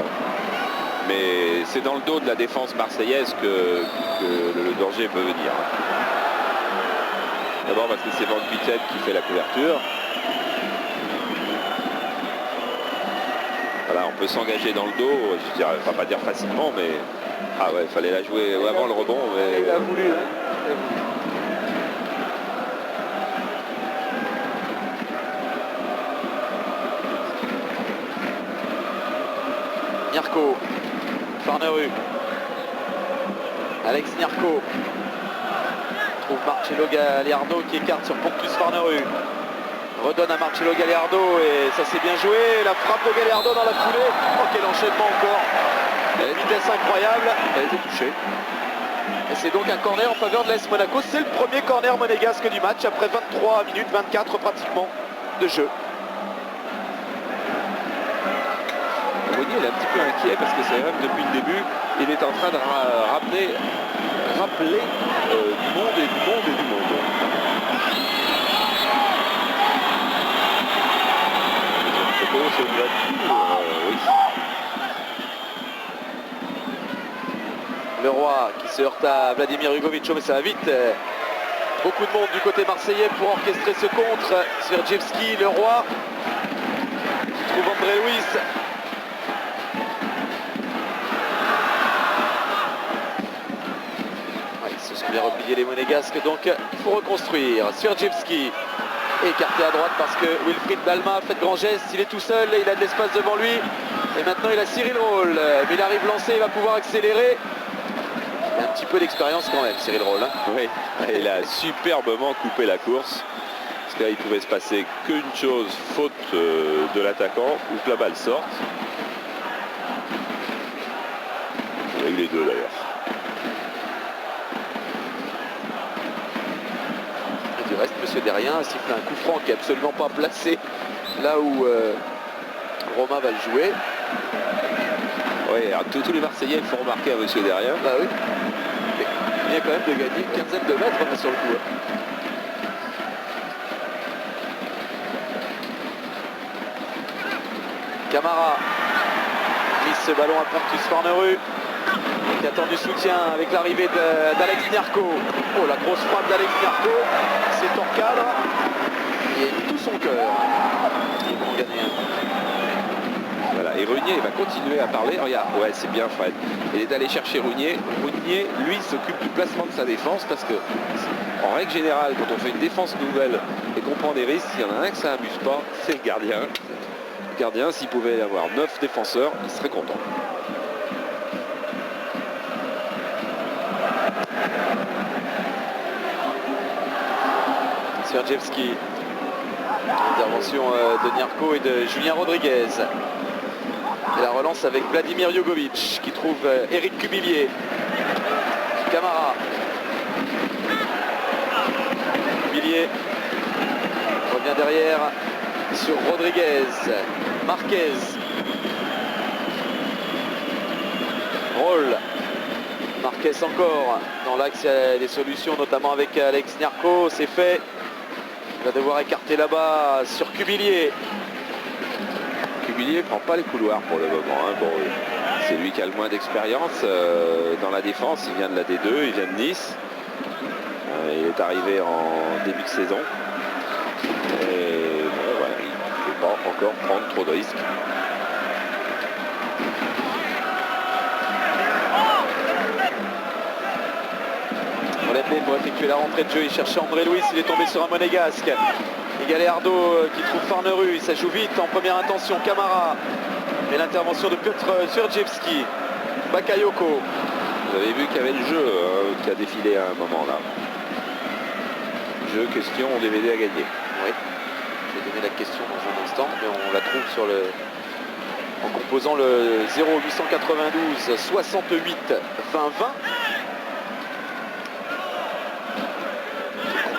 Mais c'est dans le dos de la défense marseillaise que le danger peut venir. D'abord parce que c'est Van Pietet qui fait la couverture. Voilà, on peut s'engager dans le dos, je dirais, enfin pas dire facilement, mais ah ouais, il fallait la jouer avant le rebond. Mais... Il a voulu, hein. Nyarko, Farnerud, Alex Nyarko trouve Marcelo Gallardo qui écarte sur Pontus Farnerud, redonne à Marcelo Gallardo et ça s'est bien joué, la frappe de Gallardo dans la foulée. Oh, quel enchaînement encore, une vitesse incroyable. Elle a été touchée. Et c'est donc un corner en faveur de l'AS Monaco. C'est le premier corner monégasque du match après 23 minutes 24 pratiquement de jeu. Monnier il est un petit peu inquiet parce que c'est vrai que depuis le début il est en train de rappeler du monde et du monde et du monde. Oui. Leroy qui se heurte à Vladimir Jugovic, mais ça va vite. Beaucoup de monde du côté marseillais pour orchestrer ce contre. Sverjevski, Leroy qui trouve André Luis. Ils se sont bien repliés les Monégasques, donc il faut reconstruire. Sverjevski écarté à droite parce que Wilfried Dalma fait de grands gestes, il est tout seul, il a de l'espace devant lui. Et maintenant il a Cyril Roll, mais il arrive lancé, il va pouvoir accélérer. Il a un petit peu d'expérience quand même, Cyril Roll. Oui, il a superbement coupé la course. Parce que là, il pouvait se passer qu'une chose, faute de l'attaquant, ou que la balle sorte. Il a eu les deux d'ailleurs. Du reste, M. Derrien a sifflé un coup franc qui n'est absolument pas placé là où Roma va le jouer. Oui, tous les Marseillais font remarquer à M. Derrien. Bah oui. Il vient quand même de gagner une quinzaine de mètres sur le coup. Camara glisse ce ballon à Pontus Farnerud qui attend du soutien avec l'arrivée d'Alex Nyarko. Oh, la grosse frappe d'Alex Nyarko, c'est hors cadre et tout son cœur. Ils vont gagner. Voilà, et Runier va continuer à parler. Regarde, ouais, c'est bien Fred. Il est allé chercher Runier. Runier, lui, s'occupe du placement de sa défense parce que, en règle générale, quand on fait une défense nouvelle et qu'on prend des risques, il y en a un que ça n'amuse pas, c'est le gardien. Le gardien, s'il pouvait y avoir 9 défenseurs, il serait content. Sverjevski. Intervention de Nyarko et de Julien Rodriguez. Et la relance avec Vladimir Jugovic qui trouve Eric Cubillier. Camara. Cubillier revient derrière sur Rodriguez. Marquez. Roll. Marquez encore. Dans l'axe, il y a des solutions, notamment avec Alex Nyarko. C'est fait. Il va devoir écarter là-bas sur Cubillier. Cubilier ne prend pas les couloirs pour le moment. Hein. Bon, c'est lui qui a le moins d'expérience dans la défense. Il vient de la D2, il vient de Nice. Il est arrivé en début de saison. Et bon, voilà, il ne peut pas encore prendre trop de risques. Molenbeek pour effectuer la rentrée de jeu. Il cherchait André Louis, il est tombé sur un monégasque. Et Galéardo qui trouve Farneru, ça joue vite en première intention. Camara et l'intervention de Piotr Surjewski. Bakayoko. Vous avez vu qu'il y avait le jeu qui a défilé à un moment là. Jeu, question, DVD à gagner. Oui, je vais donner la question dans un instant, mais on la trouve sur en composant le 0892 68 20 20.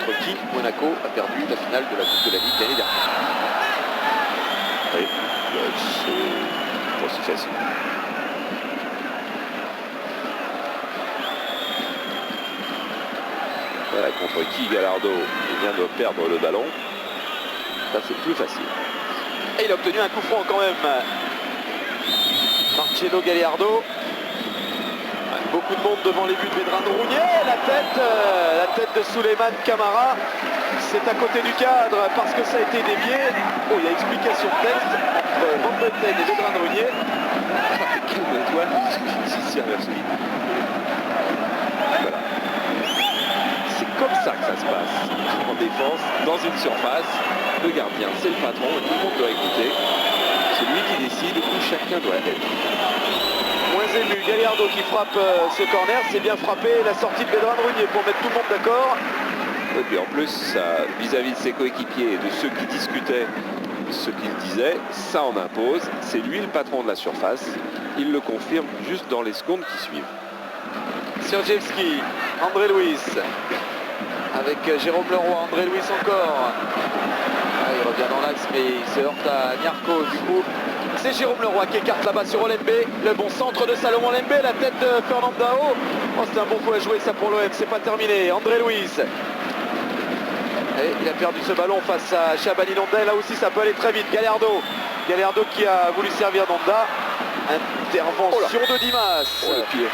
Contre qui Monaco a perdu la finale de la Coupe de la Ligue l'année dernière. Oui, c'est pas si facile. Voilà, contre qui Gallardo vient de perdre le ballon. Ça c'est plus facile. Et il a obtenu un coup franc quand même. Marcello Gagliardo. Beaucoup de monde devant les buts de Vedran Rougnier. La tête de Souleymane Camara. C'est à côté du cadre parce que ça a été dévié. Oh, il y a explication de texte entre Van Beuten et Vedran Rougnier. Calme-toi, voilà. C'est comme ça que ça se passe en défense, dans une surface. Le gardien, c'est le patron et tout le monde doit écouter. C'est lui qui décide où chacun doit être. Moins ému, Gagliardo qui frappe ce corner, c'est bien frappé. La sortie de Vedran Rougnier pour mettre tout le monde d'accord. Et puis en plus, vis-à-vis de ses coéquipiers et de ceux qui discutaient ce qu'il disait, ça en impose. C'est lui le patron de la surface. Il le confirme juste dans les secondes qui suivent. Surjewski, André Louis avec Jérôme Leroy, André Louis encore. Il revient dans l'axe mais il se heurte à Nyarko du coup. C'est Jérôme Leroy qui écarte là-bas sur Olembe. Le bon centre de Salomon Olembe, la tête de Fernandao. Oh, c'est un bon coup à jouer ça pour l'OM, c'est pas terminé. André Louis. Et il a perdu ce ballon face à Shabani Nonda. Là aussi ça peut aller très vite. Gagliardo qui a voulu servir Nonda. Intervention de Dimas. Oh, le pied.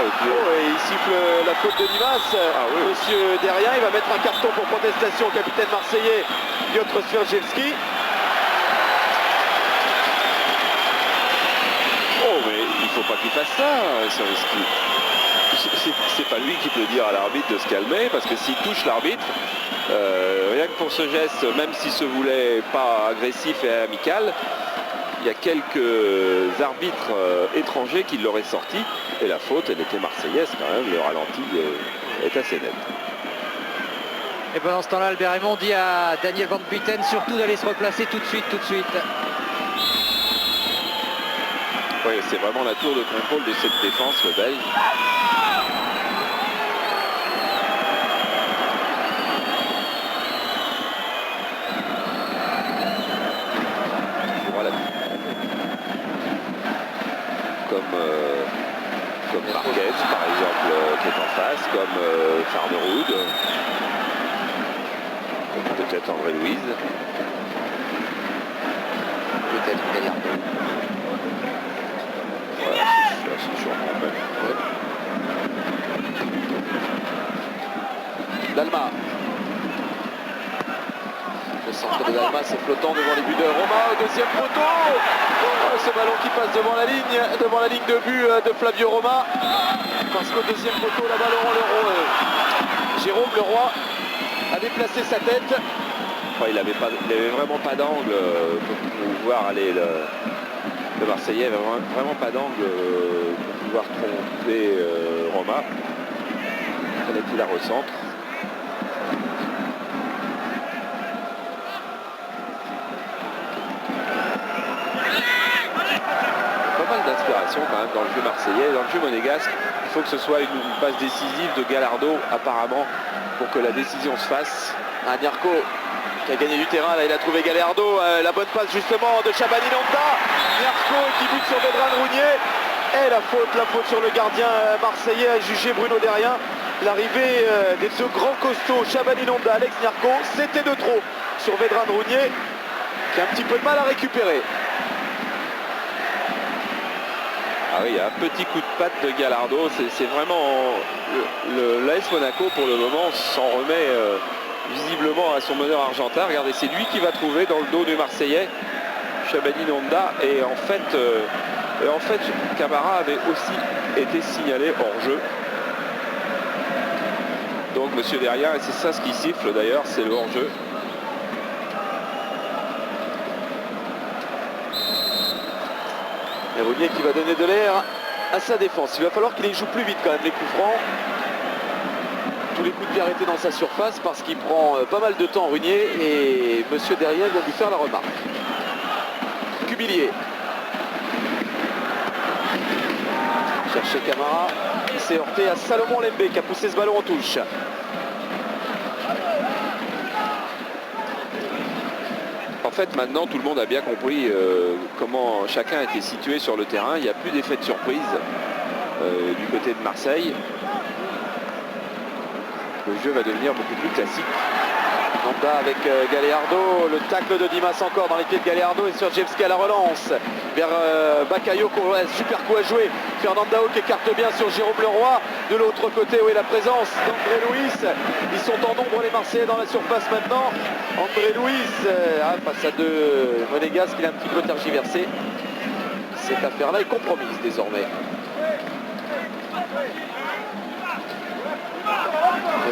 Et il siffle la faute de Dimas. Monsieur Derrien, il va mettre un carton pour protestation au capitaine marseillais Piotr Surjewski. Oh mais il faut pas qu'il fasse ça, Surjewski. C'est pas lui qui peut dire à l'arbitre de se calmer, parce que s'il touche l'arbitre, rien que pour ce geste, même s'il se voulait pas agressif et amical, il y a quelques arbitres étrangers qui l'auraient sorti, et la faute, elle était marseillaise quand même, le ralenti est assez net. Et pendant ce temps-là, Albert Raymond dit à Daniel Van Buiten surtout d'aller se replacer tout de suite. Oui, c'est vraiment la tour de contrôle de cette défense, le Belge. Comme Marquez par exemple qui est en face, comme Farnerud, peut-être André Louise, Peut-être Gagliardo. Voilà, c'est sûrement même. Dalma. Le centre de Dalma, c'est flottant devant les buts de Roma au deuxième poteau. Oh, ce ballon qui passe devant la ligne de but de Flavio Roma. Parce qu'au deuxième poteau, là-bas, Jérôme Leroy a déplacé sa tête. Il avait vraiment pas d'angle pour pouvoir aller. Le Marseillais avait vraiment pas d'angle pour pouvoir tromper Roma. Il fallait qu'il la recentre. Pas mal d'inspiration quand même dans le jeu marseillais, dans le jeu monégasque. Il faut que ce soit une passe décisive de Gagliardo apparemment pour que la décision se fasse. Nyarko qui a gagné du terrain, là il a trouvé Gagliardo, la bonne passe justement de Shabani Nonda. Nyarko qui bute sur Vedran Rougnier. Et la faute sur le gardien marseillais a jugé Bruno Derrien. L'arrivée des deux grands costauds, Shabani Nonda, Alex Nyarko, c'était de trop sur Vedran Rougnier. qui a un petit peu de mal à récupérer. Ah oui, un petit coup de patte de Gallardo, c'est vraiment l'AS Monaco pour le moment s'en remet visiblement à son meneur argentin. Regardez, c'est lui qui va trouver dans le dos du Marseillais Shabani Nonda, et en fait Camara avait aussi été signalé hors jeu. Donc monsieur derrière, et c'est ça ce qui siffle d'ailleurs, c'est le hors jeu. Et Rounier qui va donner de l'air à sa défense. Il va falloir qu'il les joue plus vite quand même, les coups francs. Tous les coups de pied arrêtés dans sa surface parce qu'il prend pas mal de temps, Rounier, et monsieur derrière vient lui faire la remarque. Cubillier. Chercher Camara. Il s'est heurté à Salomon Lembe qui a poussé ce ballon en touche. En fait, maintenant, tout le monde a bien compris comment chacun était situé sur le terrain. Il n'y a plus d'effet de surprise du côté de Marseille. Le jeu va devenir beaucoup plus classique. Nonda avec Gallardo, le tacle de Dimas encore dans les pieds de Gallardo et Surjevski à la relance vers Bakayoko. Ouais, super coup à jouer. Fernandao qui écarte bien sur Jérôme Leroy. De l'autre côté, où est la présence d'André Luis. Ils sont en nombre les Marseillais dans la surface maintenant. André Luis face à deux Monégasques, il a un petit peu tergiversé. Cette affaire-là est compromise désormais.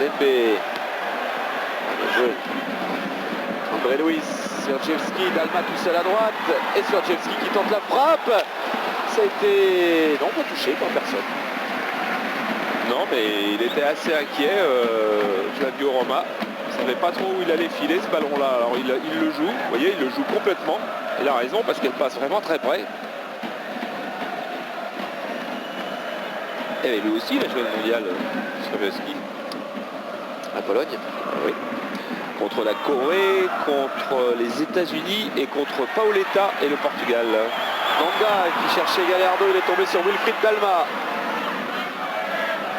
Lembe. André Luis, Surjevski, Dalma tout seul à droite, et Surjevski qui tente la frappe. Ça a été non pas touché par personne. Non, mais il était assez inquiet, Flavio Roma. Il ne savait pas trop où il allait filer ce ballon-là. Alors il le joue, vous voyez, il le joue complètement. Il a raison parce qu'elle passe vraiment très près. Et lui aussi, il a joué le mondial, Surjevski. À Pologne. Oui. Contre la Corée, contre les États-Unis et contre Paoletta et le Portugal. Nonda qui cherchait Gallardo, il est tombé sur Wilfried Dalma.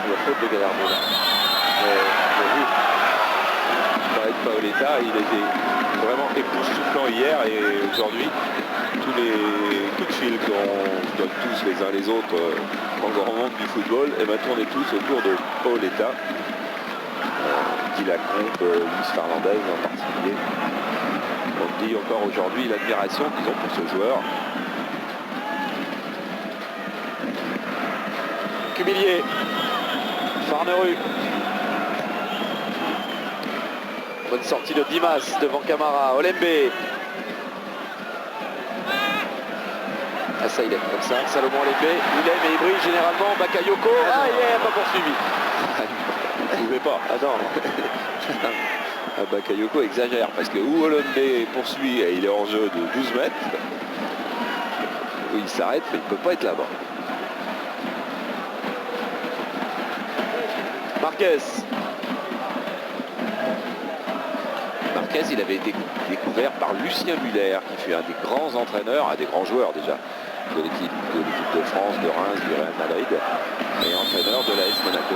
La faute de Gallardo là. Pareil de Paoletta, il était vraiment époustouflant hier, et aujourd'hui, tous les coups de fil qu'on donne tous les uns les autres dans le grand monde du football, et maintenant on est tous autour de Paoletta. Qui la compte, Luis Fernandez en particulier. On dit encore aujourd'hui l'admiration qu'ils ont pour ce joueur. Cubillier. Farnerud. Bonne sortie de Dimas devant Camara. Olembe. Ah ça il est comme ça. Salomon Olembe. Il aime et il brille généralement. Bakayoko. Ah il est pas poursuivi. Vous ne pouvez pas. Ah non. Bakayoko exagère parce que où Olembe poursuit et il est en jeu de 12 mètres, où il s'arrête, mais il ne peut pas être là-bas. Marquez. Marquez, il avait été découvert par Lucien Muller, qui fut un des grands entraîneurs, un des grands joueurs déjà de l'équipe de France, de Reims, du Real Madrid, et entraîneur de l'AS Monaco.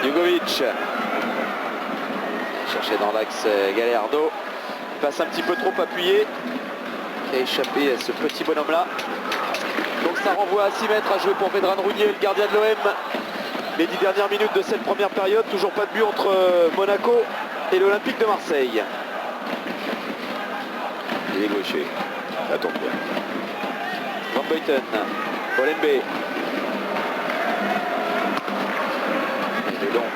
Jugovic. Cherché dans l'axe Gallardo. Il passe un petit peu trop appuyé. Qui a échappé à ce petit bonhomme là. Donc ça renvoie à 6 mètres à jouer pour Vedran Rounier, le gardien de l'OM. Les 10 dernières minutes de cette première période. Toujours pas de but entre Monaco et l'Olympique de Marseille. Il est gaucher. Ça tombe bien. Van Buiten. Olembe. Il est long.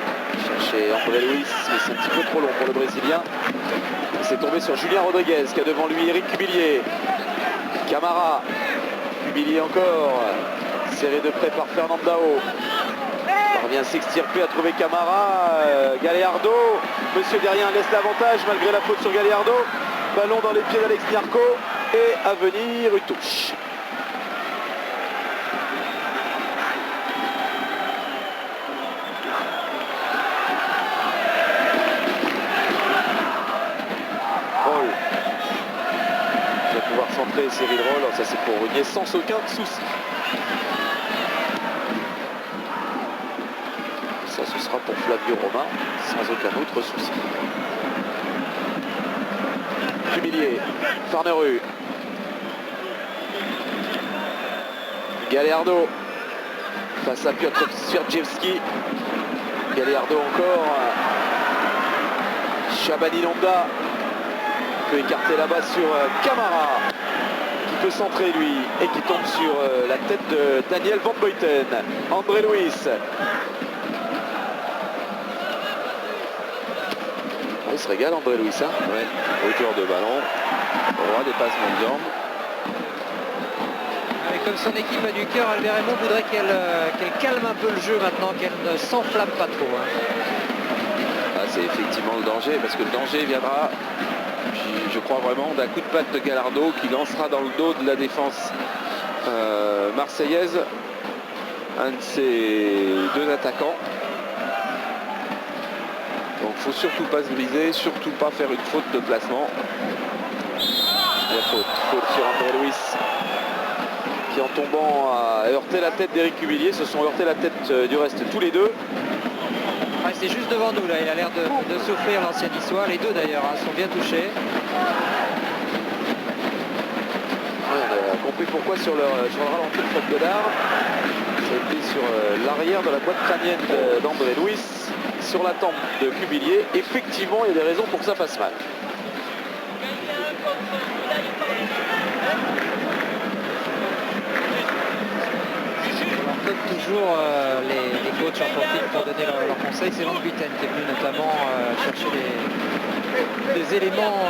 Chercher André Luis, mais c'est un petit peu trop long pour le Brésilien. C'est tombé sur Julien Rodriguez qui a devant lui Eric Cubillier. Camara. Cubillier encore. Serré de près par Fernandao. Parvient à s'extirper, à trouver Camara. Gallardo. Monsieur derrière laisse l'avantage malgré la faute sur Gallardo. Ballon dans les pieds d'Alex Nyarko. Et à venir une touche. Centré Cyril Roll, ça c'est pour Rounier sans aucun souci. Ça ce sera sera pour Flavio Roma, sans aucun autre souci. Humilié, Farnerud. Gallardo face à Piotr Swierdziewski. Gallardo encore. Shabani Londa peut écarter là-bas sur Camara, qui peut centrer lui et qui tombe sur la tête de Daniel Van Buiten. André Luis. Il se régale André Luis, hein. Ouais, retour de ballon, droit dépassement de jambe. Et comme son équipe a du cœur, Albert Raymond voudrait qu'elle calme un peu le jeu maintenant, qu'elle ne s'enflamme pas trop. Hein. Ah, c'est effectivement le danger, parce que le danger viendra, je crois vraiment, d'un coup de patte de Gallardo qui lancera dans le dos de la défense marseillaise un de ses deux attaquants. Donc il ne faut surtout pas se briser, surtout pas faire une faute de placement. La faute sur André Luis, qui en tombant a heurté la tête d'Éric Cuvillier. Se sont heurté la tête du reste tous les deux. Ouais, c'est juste devant nous là, il a l'air de souffrir l'ancien niçois. Les deux d'ailleurs hein, sont bien touchés. Ouais, on a compris pourquoi sur le ralenti de Fred Godard. Ça a été sur l'arrière de la boîte crânienne d'André Luis, sur la tempe de Cuvillier. Effectivement, il y a des raisons pour que ça fasse mal. Alors, comme toujours, les coachs en profitent pour donner leurs conseils. C'est Van Buiten qui est venu notamment chercher des éléments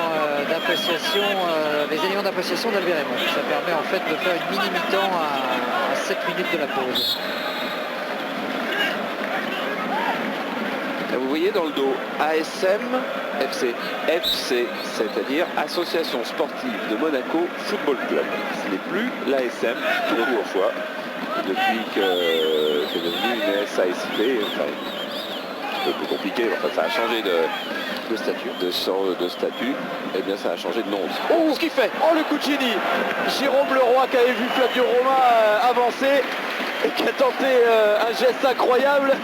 d'appréciation, d'Albert Raymond. Ça permet en fait de faire une mini mi-temps à 7 minutes de la pause. Vous voyez dans le dos, ASM FC. FC, c'est-à-dire Association Sportive de Monaco Football Club. Ce n'est plus l'ASM, tout court fois. Depuis que c'est devenu une SASP, enfin, un peu plus compliqué, enfin ça a changé de statut, et bien ça a changé de nom aussi. Oh, ce qu'il fait! Oh, le Cucini! Jérôme Leroy qui avait vu Flavio Roma avancer et qui a tenté un geste incroyable.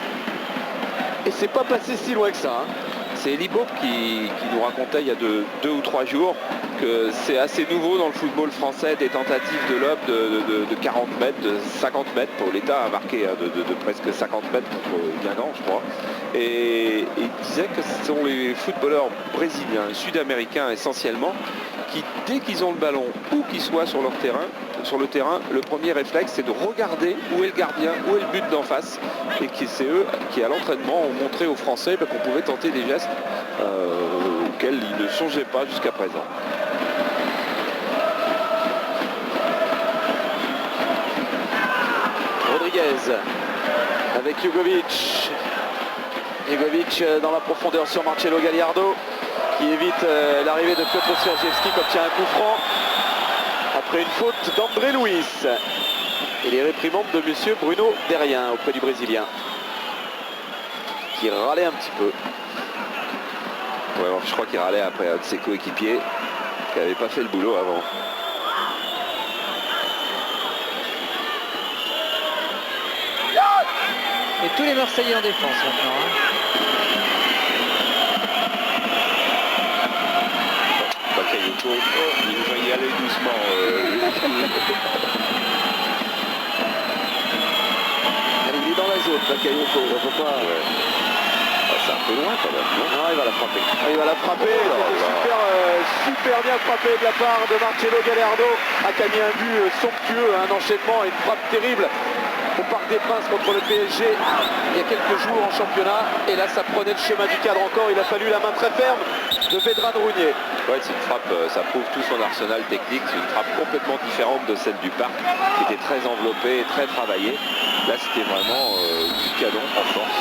Et c'est pas passé si loin que ça. Hein. C'est Eli Pope qui nous racontait il y a deux ou trois jours que c'est assez nouveau dans le football français des tentatives de lob de 40 mètres, de 50 mètres. Pour l'État a marqué de presque 50 mètres contre Guingamp, je crois. Et il disait que ce sont les footballeurs brésiliens, sud-américains essentiellement, qui dès qu'ils ont le ballon, où qu'ils soient sur le terrain, le premier réflexe c'est de regarder où est le gardien, où est le but d'en face, et c'est eux qui à l'entraînement ont montré aux Français qu'on pouvait tenter des gestes auxquels ils ne songeaient pas jusqu'à présent. Rodriguez avec Jugovic. Jugovic dans la profondeur sur Marcelo Gallardo, qui évite l'arrivée de Piotr Swierdziewski qui obtient un coup franc après une faute d'André Luis. Et les réprimandes de monsieur Bruno Derrien auprès du Brésilien, qui râlait un petit peu. Ouais, je crois qu'il râlait après un de ses coéquipiers qui n'avait pas fait le boulot avant. Et tous les Marseillais en défense maintenant. Hein. Bakayoko, il va y aller doucement. Il est dans la zone, Bakayoko, on ne peut pas... C'est un peu loin quand même, non? Non, il va la frapper. Il va la frapper. Super bien frappé de la part de Marcelo Gallardo, a gagné un but somptueux, un enchaînement et une frappe terrible au Parc des Princes contre le PSG il y a quelques jours en championnat. Et là, ça prenait le schéma du cadre encore. Il a fallu la main très ferme de Vedran Rounier. Ouais, c'est une frappe, ça prouve tout son arsenal technique. C'est une frappe complètement différente de celle du Parc, qui était très enveloppée et très travaillée. Là, c'était vraiment du canon en force.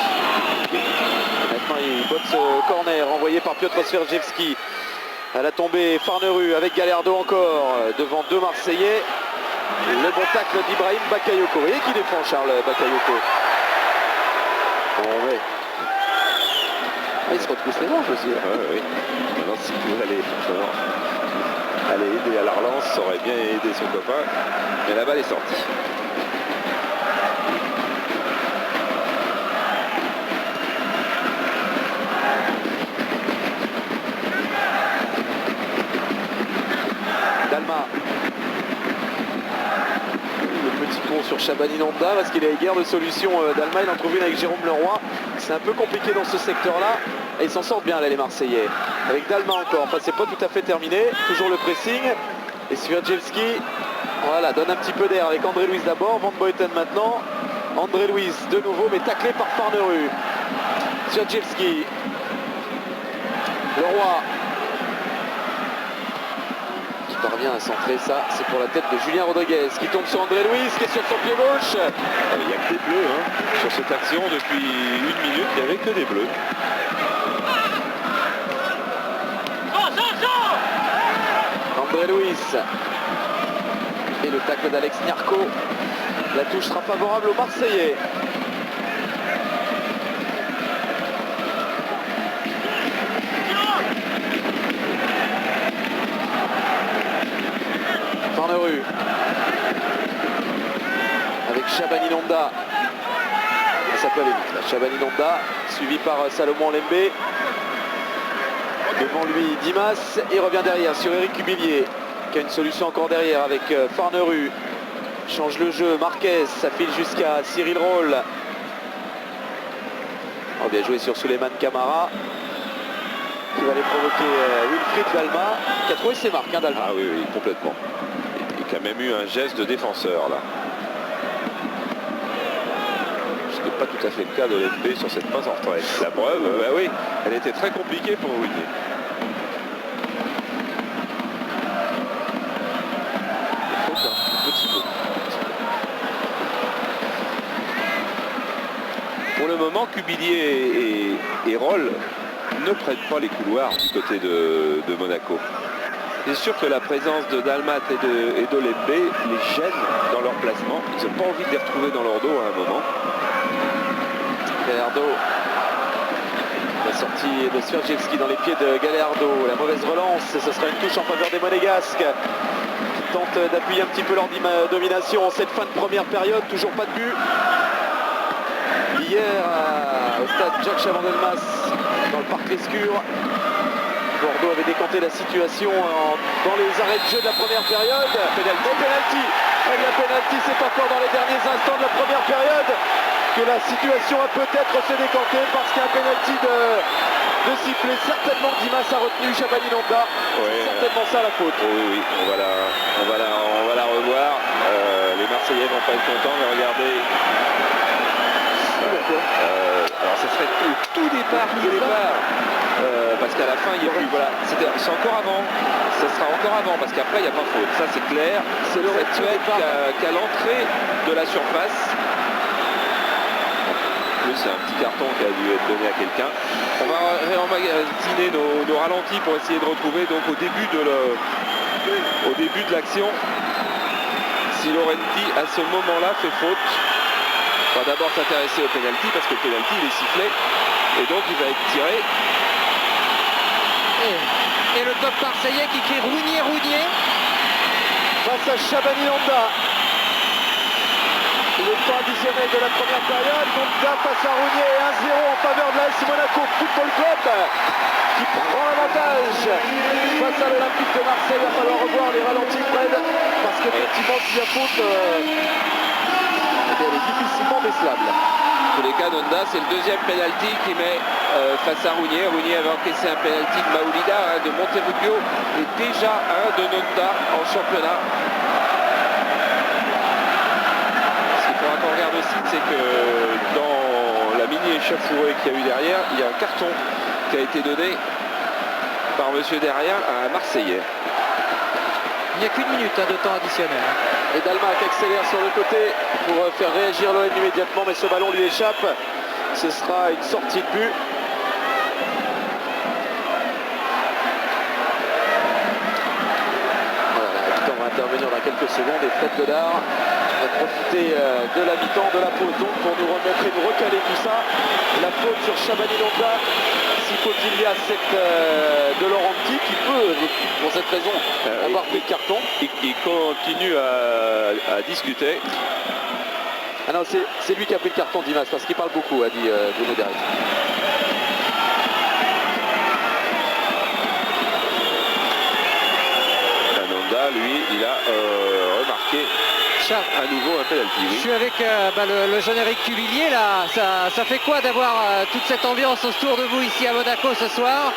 Maintenant, il botte ce corner envoyé par Piotr Swierdziewski. À la tombée, Farnerud avec Gallardo encore devant deux Marseillais. Le bon tacle d'Ibrahim Bakayoko. Et qui défend Charles Bakayoko. Bon, ouais. Ah, il se retrouve les manches aussi. Oui. Maintenant, s'il pouvait aller aider à la relance, ça aurait bien aidé son copain. Mais la balle est sortie. Shabani Nonda, parce qu'il a guère de solution d'Allemagne. Il en trouve une avec Jérôme Leroy. C'est un peu compliqué dans ce secteur-là. Et ils s'en sortent bien là, les Marseillais. Avec Dalma encore. Enfin, c'est pas tout à fait terminé. Toujours le pressing. Et Swiatkowski, voilà, donne un petit peu d'air avec André Louis d'abord. Van Boyten maintenant. André Louis de nouveau, mais taclé par Farnerud. Swiatkowski. Leroy. Qui parvient à centrer ça. C'est pour la tête de Julien Rodriguez qui tombe sur André Louis, qui est sur son pied gauche. Il n'y a que des bleus hein. Sur cette action depuis 1 minute, il n'y avait que des bleus. André Louis et le tacle d'Alex Niarco. La touche sera favorable aux Marseillais. Farnerud avec Shabani Nonda. Ça peut aller vite là. Shabani Nonda suivi par Salomon Lembe. Devant lui Dimas, il revient derrière sur Eric Cubillier qui a une solution encore derrière avec Farnerud. Change le jeu, Marquez, ça file jusqu'à Cyril Roll. Oh, bien joué sur Souleymane Camara qui va aller provoquer Wilfried Dalma qui a trouvé ses marques hein, Dalma. Ah oui, oui, complètement. Et qui a même eu un geste de défenseur là. Ce n'est pas tout à fait le cas de l'FP sur cette passe en retraite. La preuve, bah oui, elle était très compliquée pour Rounier. Pour le moment, Cubillier et Roll ne prennent pas les couloirs du côté de Monaco. C'est sûr que la présence de Dalmat et de Lembe les gêne dans leur placement. Ils n'ont pas envie de les retrouver dans leur dos à un moment. Gallardo. La sortie de Swiatkowski dans les pieds de Gallardo. La mauvaise relance, ce sera une touche en faveur des Monégasques qui tentent d'appuyer un petit peu leur domination en cette fin de première période. Toujours pas de but. Hier au stade Jacques Chaban-Delmas dans le parc Lescure, Bordeaux avait décanté la situation dans les arrêts de jeu de la première période. Penalty. Et la penalty, c'est encore dans les derniers instants de la première période que la situation a peut-être se décanter parce qu'il y a un penalty de siffler. Certainement Dimas a retenu Shabani Nonda. Ouais, c'est certainement ça la faute. Oui, on va la revoir. Les Marseillais vont pas être contents, mais regardez. Alors ce serait au tout départ, parce qu'à la fin il n'y a plus, voilà, c'est encore avant, ça sera encore avant, parce qu'après il n'y a pas faute, ça c'est clair, c'est le rituel qu'à l'entrée de la surface. C'est un petit carton qui a dû être donné à quelqu'un. On va réemmagasiner nos ralentis pour essayer de retrouver donc au début de l'action si Laurenti à ce moment-là fait faute. On va d'abord s'intéresser au pénalty parce que le pénalty il est sifflé et donc il va être tiré. Et le top marseillais qui crie Rounier, Rounier face à Shabani Nonda. Le temps additionnel de la première période, Nonda face à Rounier, 1-0 en faveur de l'AS Monaco Football Club qui prend l'avantage face à l'Olympique de Marseille. Il va falloir revoir les ralentis Fred parce qu'effectivement s'il y a faute, elle est difficilement décelable. En tous les cas, Nonda, c'est le deuxième penalty qu'il met face à Rounier. Rounier avait encaissé un penalty de Maoulida, de Monterrubio et déjà un de Nonda en championnat. Qu'on regarde aussi, c'est que dans la mini échauffourée qu'il y a eu derrière, il y a un carton qui a été donné par monsieur derrière à un Marseillais. Il n'y a qu'une minute de temps additionnel. Et Dalma qui accélère sur le côté pour faire réagir l'OM immédiatement, mais ce ballon lui échappe. Ce sera une sortie de but. Voilà, l'arbitre va intervenir dans quelques secondes et Fred Godard va profiter de la mi-temps de la pause donc pour nous remontrer, nous recaler tout ça. La faute sur Shabani Nonda, si faute il y a cette de Laurenti qui peut, pour cette raison, avoir pris le carton. Il continue à discuter. Ah non, c'est lui qui a pris le carton, Dimas, parce qu'il parle beaucoup, a dit Bruno Derrick. Nonda, lui, il a remarqué Charles, à nouveau un penalty. je Oui. suis avec le jeune Eric Cuvillier là. Ça fait quoi d'avoir toute cette ambiance autour de vous ici à Monaco ce soir?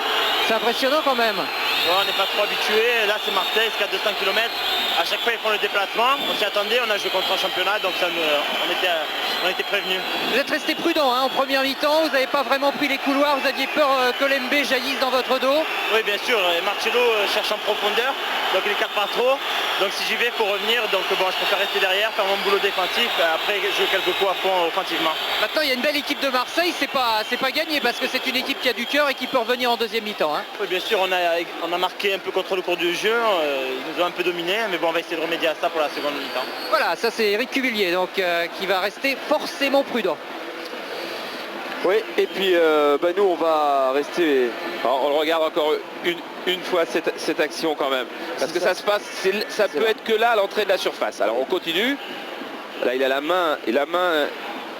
C'est impressionnant quand même. Ouais, on n'est pas trop habitué. Là, c'est Marseille, c'est à 200 km. À chaque fois, ils font le déplacement. On s'y attendait, on a joué contre un championnat, donc on était prévenus. Vous êtes resté prudent hein, en première mi-temps, vous n'avez pas vraiment pris les couloirs, vous aviez peur que l'MB jaillisse dans votre dos. Oui, bien sûr. Et Marcelo cherche en profondeur, donc il écarte pas trop. Donc si j'y vais, il faut revenir. Donc bon, je préfère rester derrière, faire mon boulot défensif. Après, jouer quelques coups à fond offensivement. Maintenant, il y a une belle équipe de Marseille, c'est pas gagné parce que c'est une équipe qui a du cœur et qui peut revenir en deuxième mi-temps. Hein. Oui, bien sûr, on a marqué un peu contre le cours du jeu. Ils nous ont un peu dominés, mais bon, on va essayer de remédier à ça pour la seconde mi-temps. Voilà, ça c'est Eric Cuvillier, donc qui va rester forcément prudent. Oui, et puis nous on va rester. Alors, on regarde encore une fois cette action quand même. Parce que ça se passe, ça peut être que là à l'entrée de la surface. Alors on continue. Là il a la main et la main.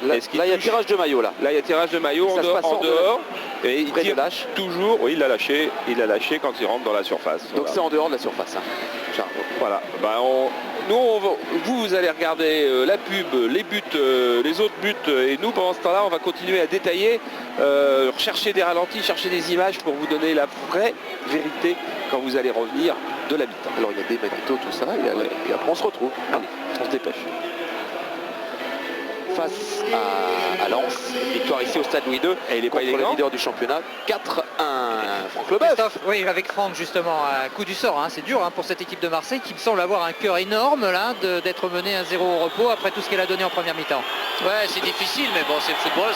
Là, est-ce qu'il il y a touche tirage de maillot là. Là il y a tirage de maillot Ça se passe en dehors. Et il Près de tire lâche. toujours. Oui, il l'a lâché quand il rentre dans la surface. Donc Voilà. c'est en dehors de la surface. Hein. Charles. Voilà. Vous allez regarder la pub, les buts, les autres buts, et nous pendant ce temps-là, on va continuer à détailler, chercher des ralentis, chercher des images pour vous donner la vraie vérité quand vous allez revenir de la mi-temps. Alors il y a des magnétos, tout ça, et après on se retrouve. Allez, on se dépêche. Face à Lens, victoire ici au stade Louis II, Et il est pas contre le élégant. leader du championnat, 4-1. Franck Leboeuf. Christophe, oui, avec Franck justement, coup du sort, hein, c'est dur hein, pour cette équipe de Marseille qui me semble avoir un cœur énorme là d'être mené 1-0 au repos après tout ce qu'elle a donné en première mi-temps. Ouais, c'est difficile, mais bon, c'est le football,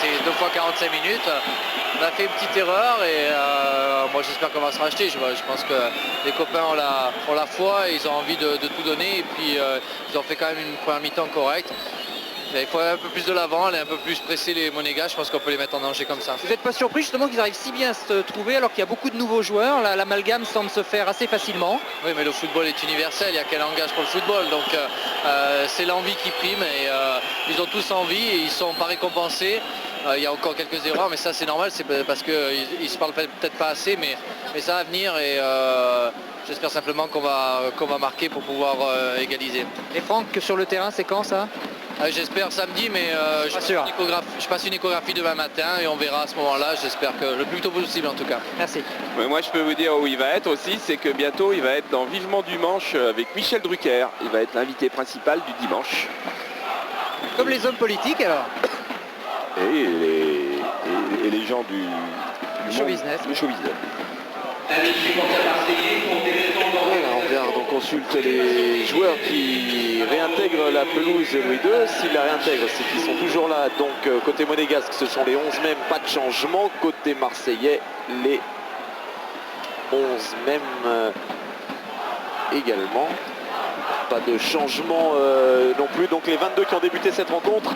c'est 2 fois 45 minutes. On a fait une petite erreur et moi j'espère qu'on va se racheter. Je pense que les copains ont la foi et ils ont envie de tout donner. Et puis ils ont fait quand même une première mi-temps correcte. Il faut aller un peu plus de l'avant, aller un peu plus presser les Monégas. Je pense qu'on peut les mettre en danger comme ça. Vous n'êtes pas surpris justement qu'ils arrivent si bien à se trouver alors qu'il y a beaucoup de nouveaux joueurs, là, l'amalgame semble se faire assez facilement. Oui, mais le football est universel, il y a quel langage pour le football. Donc c'est l'envie qui prime et ils ont tous envie et ils sont pas récompensés. Il y a encore quelques erreurs, mais ça c'est normal, c'est parce qu'ils ne se parlent peut-être pas assez, mais ça va venir et j'espère simplement qu'on va marquer pour pouvoir égaliser. Et Franck, sur le terrain, c'est quand ça? J'espère samedi, mais je passe une échographie demain matin et on verra à ce moment-là. J'espère que le plus tôt possible en tout cas. Merci. Mais moi je peux vous dire où il va être aussi, c'est que bientôt il va être dans Vivement Dimanche avec Michel Drucker. Il va être l'invité principal du dimanche. Comme les hommes politiques alors. Et les gens du show business. Du show business. Voilà, on vient, donc on consulte les joueurs qui réintègrent la pelouse Louis II. S'ils la réintègrent, c'est qu'ils sont toujours là. Donc côté monégasque, ce sont les 11 mêmes, pas de changement. Côté marseillais, les 11 mêmes également. Pas de changement non plus. Donc les 22 qui ont débuté cette rencontre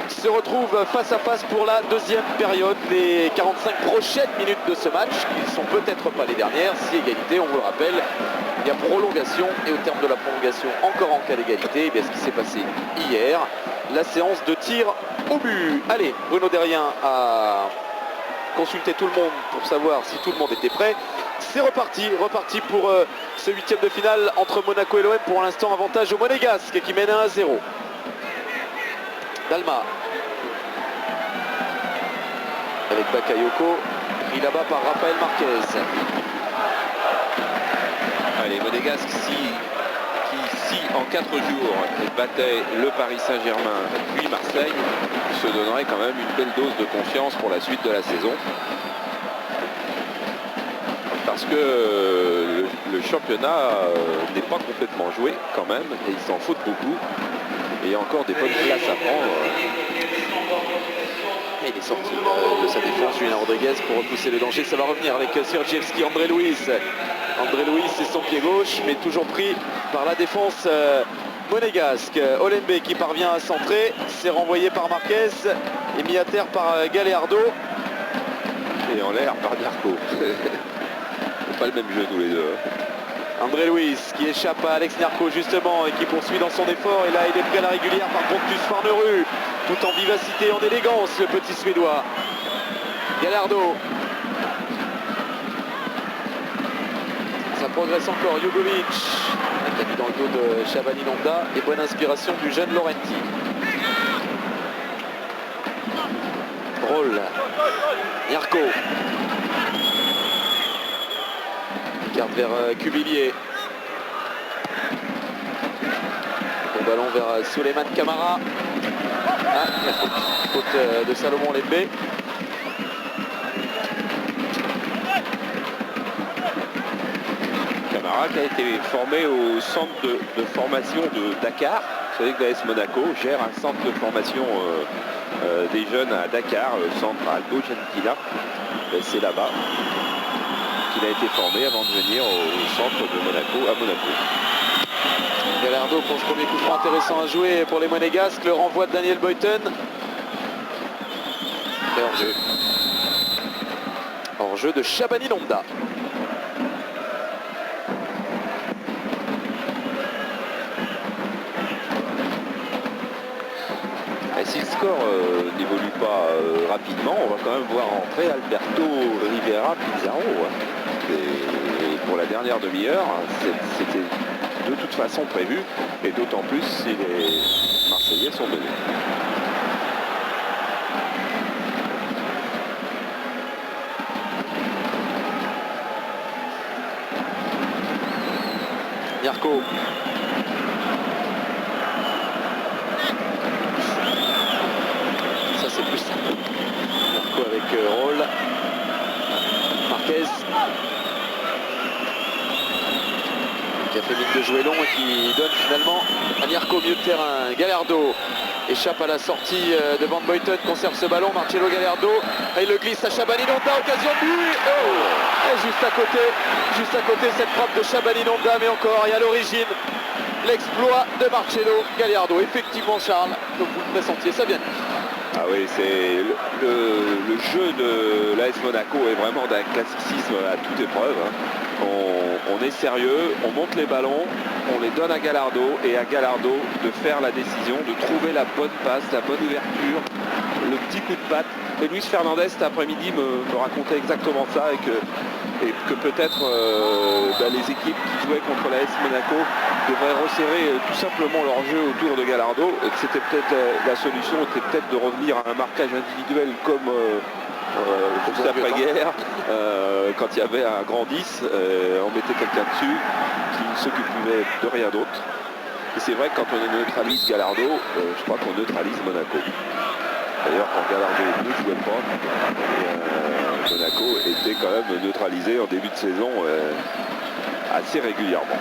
se retrouvent face à face pour la deuxième période. Les 45 prochaines minutes de ce match, qui ne sont peut-être pas les dernières. Si égalité, on vous le rappelle, il y a prolongation. Et au terme de la prolongation, encore en cas d'égalité, ce qui s'est passé hier, la séance de tir au but. Allez, Bruno Derrien a consulté tout le monde pour savoir si tout le monde était prêt. C'est reparti pour ce huitième de finale entre Monaco et l'OM. Pour l'instant, avantage au Monégasque qui mène 1-0. Dalma avec Bakayoko, pris là-bas par Rafael Marquez. Allez, Monégasque qui en 4 jours battait le Paris Saint-Germain puis Marseille, se donnerait quand même une belle dose de confiance pour la suite de la saison. Parce que le championnat n'est pas complètement joué quand même, et il s'en faut beaucoup. Et il y a encore des bonnes places à prendre. Et il est sorti de sa défense, Julien Rodriguez, pour repousser le danger. Ça va revenir avec Siergiewski, André Luiz. André Luiz, c'est son pied gauche, mais toujours pris par la défense monégasque. Olembe qui parvient à centrer, c'est renvoyé par Marquez et mis à terre par Gallardo. Et en l'air par Darko. C'est pas le même jeu tous les deux. André Luiz qui échappe à Alex Nyarko justement et qui poursuit dans son effort. Et là il est pris à la régulière par Pontus Farnerud, tout en vivacité et en élégance, le petit Suédois. Gallardo. Ça progresse encore, Jugovic avec a mis dans le dos de Shabani Nonda et bonne inspiration du jeune Laurenti. Roll. Yarko. Garde vers Cuvillier. Le ballon vers Souleymane Camara. Ah, la faute de Salomon Lembe. Camara qui a été formé au centre de formation de Dakar. Vous savez que l'AS Monaco gère un centre de formation des jeunes à Dakar, le centre Aldo Gentila. C'est là-bas qu'il a été formé avant de venir au centre de Monaco à Monaco. Gallardo pour ce premier coup franc intéressant à jouer pour les Monégasques. Le renvoi de Daniel Boyton. Et hors-jeu. Hors-jeu de Shabani Nonda. Et si le score n'évolue pas rapidement, on va quand même voir entrer Alberto Rivera Pizarro. Hein. Et pour la dernière demi-heure, c'était de toute façon prévu, et d'autant plus si les Marseillais sont menés. Yarko. Ça c'est plus simple. Yarko avec Roll. Marquez. Qui a fait mine de jouer long et qui donne finalement à Yarko au milieu de terrain. Gallardo échappe à la sortie de Van Boyton, conserve ce ballon. Marcelo Gallardo, et il le glisse à Shabani Nonda, occasion de but. Oh, et juste à côté cette frappe de Shabani Nonda, mais encore, et à l'origine, l'exploit de Marcelo Gallardo. Effectivement, Charles, comme vous le pressentiez, ça vient. Ah oui, c'est le jeu de l'AS Monaco est vraiment d'un classicisme à toute épreuve. Hein. On est sérieux, on monte les ballons, on les donne à Gallardo, et à Gallardo de faire la décision, de trouver la bonne passe, la bonne ouverture, le petit coup de patte. Et Luis Fernandez cet après-midi me racontait exactement ça, et que peut-être les équipes qui jouaient contre l'AS Monaco devraient resserrer tout simplement leur jeu autour de Gallardo, et que c'était peut-être la solution était peut-être de revenir à un marquage individuel comme juste après-guerre, quand il y avait un grand 10, on mettait quelqu'un dessus qui ne s'occupait de rien d'autre. Et c'est vrai que quand on neutralise Gallardo, je crois qu'on neutralise Monaco. D'ailleurs, quand Gallardo ne jouait pas, Monaco était quand même neutralisé en début de saison assez régulièrement.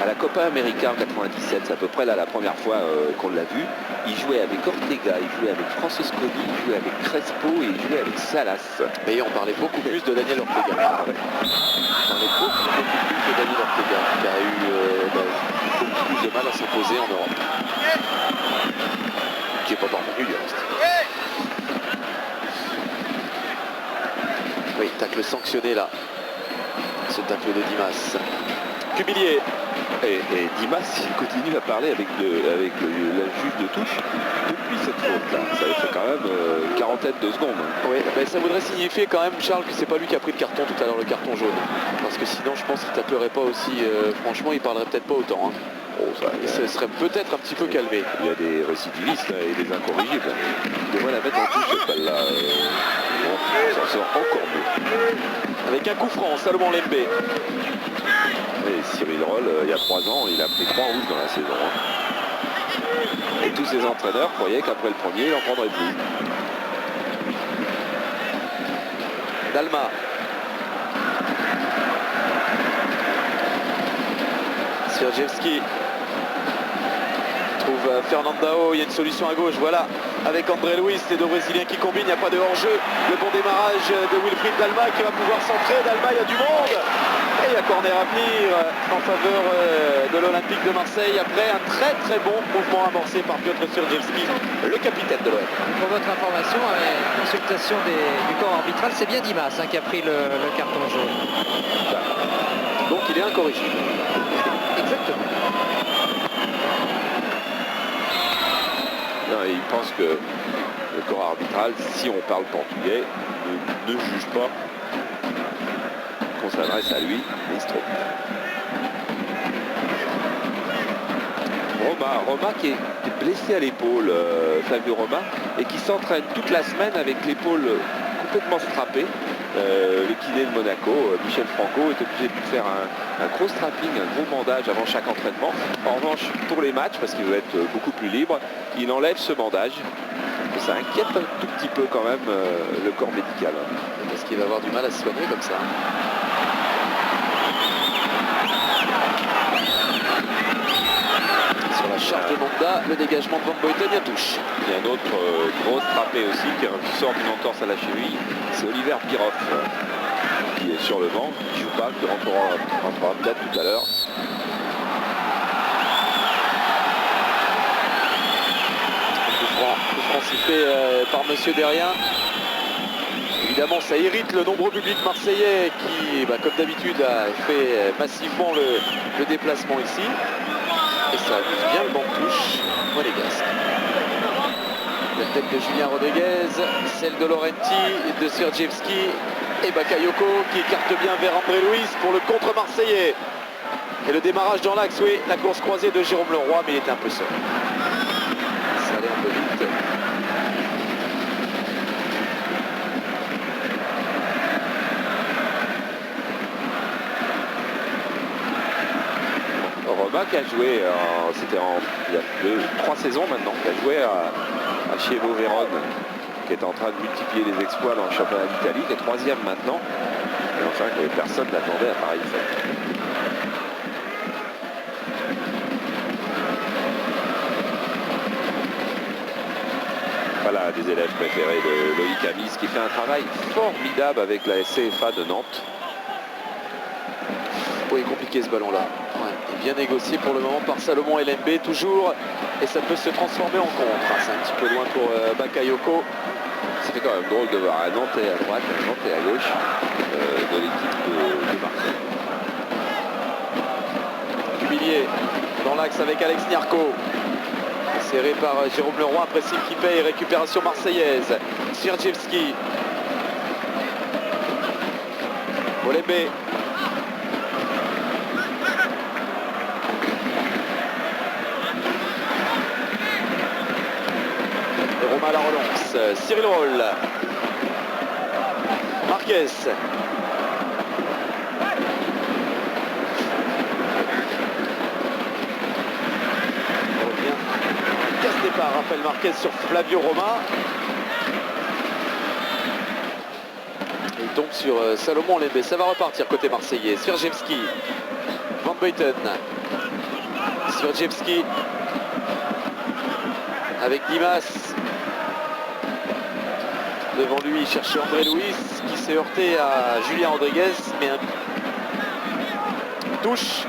À la Copa América en 97, c'est à peu près là la première fois qu'on l'a vu. Il jouait avec Ortega, il jouait avec Francescoli, il jouait avec Crespo et il jouait avec Salas. Mais on parlait beaucoup plus de Daniel Ortega. Ah, ouais. On parlait beaucoup plus de Daniel Ortega, qui a eu beaucoup plus de mal à s'imposer en Europe. Qui n'est pas parvenu du reste. Oui, tacle sanctionné là. Ce tacle de Dimas. Cuvillier. Et Dimas, il continue à parler avec la juge de touche depuis cette faute-là. Ça fait quand même une quarantaine de secondes. Hein. Oui, mais ça voudrait signifier quand même, Charles, que c'est pas lui qui a pris le carton tout à l'heure, le carton jaune. Parce que sinon, je pense qu'il taperait pas aussi. Franchement, il parlerait peut-être pas autant. Hein. Oh, ça serait peut-être un petit peu calmé. Il y a des récidivistes et des incorrigibles. Il devrait la mettre en touche, cette balle-là. Bon, on s'en sort encore mieux. Avec un coup franc, Salomon Lembe. Et Cyril Roll, il y a 3 ans, il a pris 3 rouges dans la saison. Hein. Et tous ses entraîneurs croyaient qu'après le premier, il n'en prendrait plus. Dalma. Siergiewski trouve Fernandao, il y a une solution à gauche, voilà, avec André Luis, les deux Brésiliens qui combinent, il n'y a pas de hors-jeu. Le bon démarrage de Wilfried Dalma qui va pouvoir centrer. Dalma, il y a du monde. Et il y a corner à venir en faveur de l'Olympique de Marseille après un très très bon mouvement amorcé par Piotr Siergiewski, le capitaine de l'OM. Pour votre information, avec consultation du corps arbitral, c'est bien Dimas qui a pris le carton jaune. Donc il est incorrigible. Exactement. Non, il pense que corps arbitral, si on parle portugais, ne juge pas qu'on s'adresse à lui, mais il se trompe. Roma qui est blessé à l'épaule, Flavio Roma, et qui s'entraîne toute la semaine avec l'épaule complètement strappée. Le kiné de Monaco, Michel Franco, est obligé de lui faire un gros strapping, un gros bandage avant chaque entraînement. En revanche, pour les matchs, parce qu'il veut être beaucoup plus libre, il enlève ce bandage. Ça inquiète un tout petit peu quand même le corps médical. Parce qu'il va avoir du mal à se soigner comme ça. Sur la charge de Manda, le dégagement de Van Buiten, il y a touche. Il y a un autre gros strappé aussi qui sort d'une entorse à la cheville, c'est Oliver Bierhoff qui est sur le banc, qui ne joue pas, qui rentrera peut-être tout à l'heure. Coup franc sifflé par Monsieur Derrien. Évidemment, ça irrite le nombreux public marseillais qui, comme d'habitude, a fait massivement le déplacement ici. Et ça amuse bien le banc de touche monégasque. La tête de Julien Rodriguez, celle de Laurenti, de Sierdziewski et Bakayoko qui écarte bien vers André Luis pour le contre marseillais. Et le démarrage dans l'axe, oui, la course croisée de Jérôme Leroy, mais il était un peu seul. Ça allait un peu vite. Roma qui a joué, il y a 3 saisons maintenant, qui a joué à Chievo Vérone, qui est en train de multiplier les exploits dans le championnat d'Italie, qui est 3e maintenant. Et enfin, que personne n'attendait à pareille fête. Voilà, des élèves préférés de Loïc Amis, qui fait un travail formidable avec la CFA de Nantes. Oui, compliqué ce ballon-là. Ouais, bien négocié pour le moment par Salomon LMB toujours. Et ça peut se transformer en contre. C'est un petit peu loin pour Bakayoko. C'était quand même drôle de voir un Nantais à droite, un Nantais à gauche de l'équipe de Marseille. Humilié dans l'axe avec Alex Niarco. Serré par Jérôme Leroy, pressing qui paye, récupération marseillaise. Sierdziewski. Olembe. Roma à la relance, Cyril Roll, Marquez, revient, casse-départ, Raphaël Marquez sur Flavio Roma, il tombe sur Salomon Lembé, ça va repartir côté marseillais. Sierdziewski, Van Buiten, Sierdziewski avec Dimas. Devant lui, il cherchait André Luis qui s'est heurté à Julien Rodriguez, mais un touche.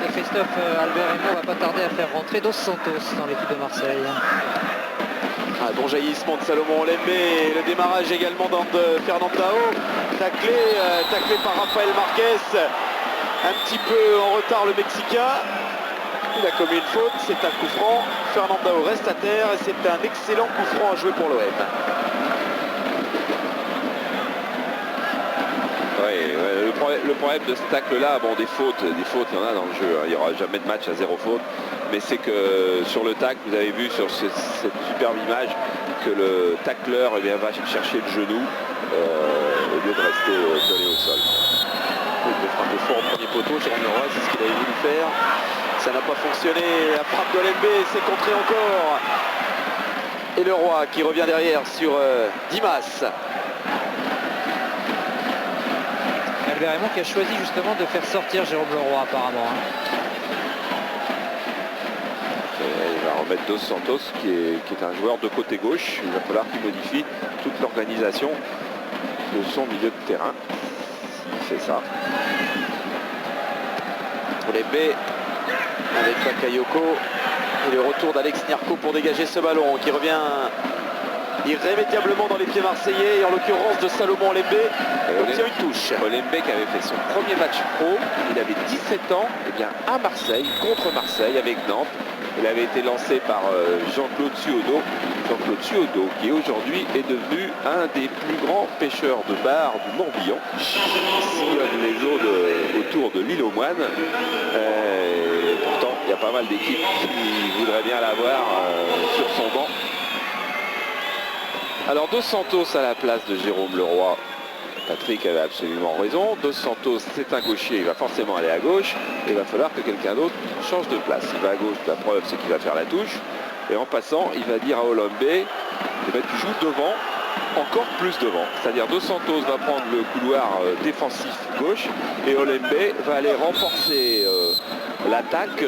Et Christophe Alberemo va pas tarder à faire rentrer Dos Santos dans l'équipe de Marseille. Bon jaillissement de Salomon Lembé, le démarrage également de Fernandao, taclé par Raphaël Marquez, un petit peu en retard le Mexicain. Il a commis une faute, c'est un coup franc. Fernandao reste à terre et c'est un excellent coup franc à jouer pour l'OM. Le problème de ce tacle-là, bon, des fautes, il y en a dans le jeu. Il n'y aura jamais de match à 0 faute. Mais c'est que sur le tacle, vous avez vu sur cette superbe image que le tacleur va chercher le genou au lieu de rester collé au sol. Il peut frapper fort au premier poteau, Jérôme Leroy, c'est ce qu'il avait voulu faire. Ça n'a pas fonctionné, la frappe de Lembé, c'est contré encore. Et Leroy qui revient derrière sur Dimas. Alberemo qui a choisi justement de faire sortir Jérôme Leroy apparemment. Il va remettre Dos Santos qui est un joueur de côté gauche. Il va falloir qu'il modifie toute l'organisation de son milieu de terrain. C'est ça. Lembé avec Bakayoko et le retour d'Alex Niarco pour dégager ce ballon qui revient irrémédiablement dans les pieds marseillais et en l'occurrence de Salomon Lembé obtient une touche. Lembé qui avait fait son premier match pro, il avait 17 ans, et bien à Marseille, contre Marseille avec Nantes, Il avait été lancé par Jean-Claude Suodo. Jean-Claude Suodo qui aujourd'hui est devenu un des plus grands pêcheurs de bar du Morbihan. Il sillonne les eaux autour de l'île aux Moines. Pourtant, il y a pas mal d'équipes qui voudraient bien l'avoir sur son banc. Alors Dos Santos à la place de Jérôme Leroy. Patrick avait absolument raison. Dos Santos, c'est un gaucher, il va forcément aller à gauche. Et il va falloir que quelqu'un d'autre change de place. Il va à gauche, la preuve c'est qu'il va faire la touche. Et en passant, il va dire à Olembe, eh ben, tu joues devant, encore plus devant. C'est-à-dire Dos Santos va prendre le couloir défensif gauche et Olembe va aller renforcer l'attaque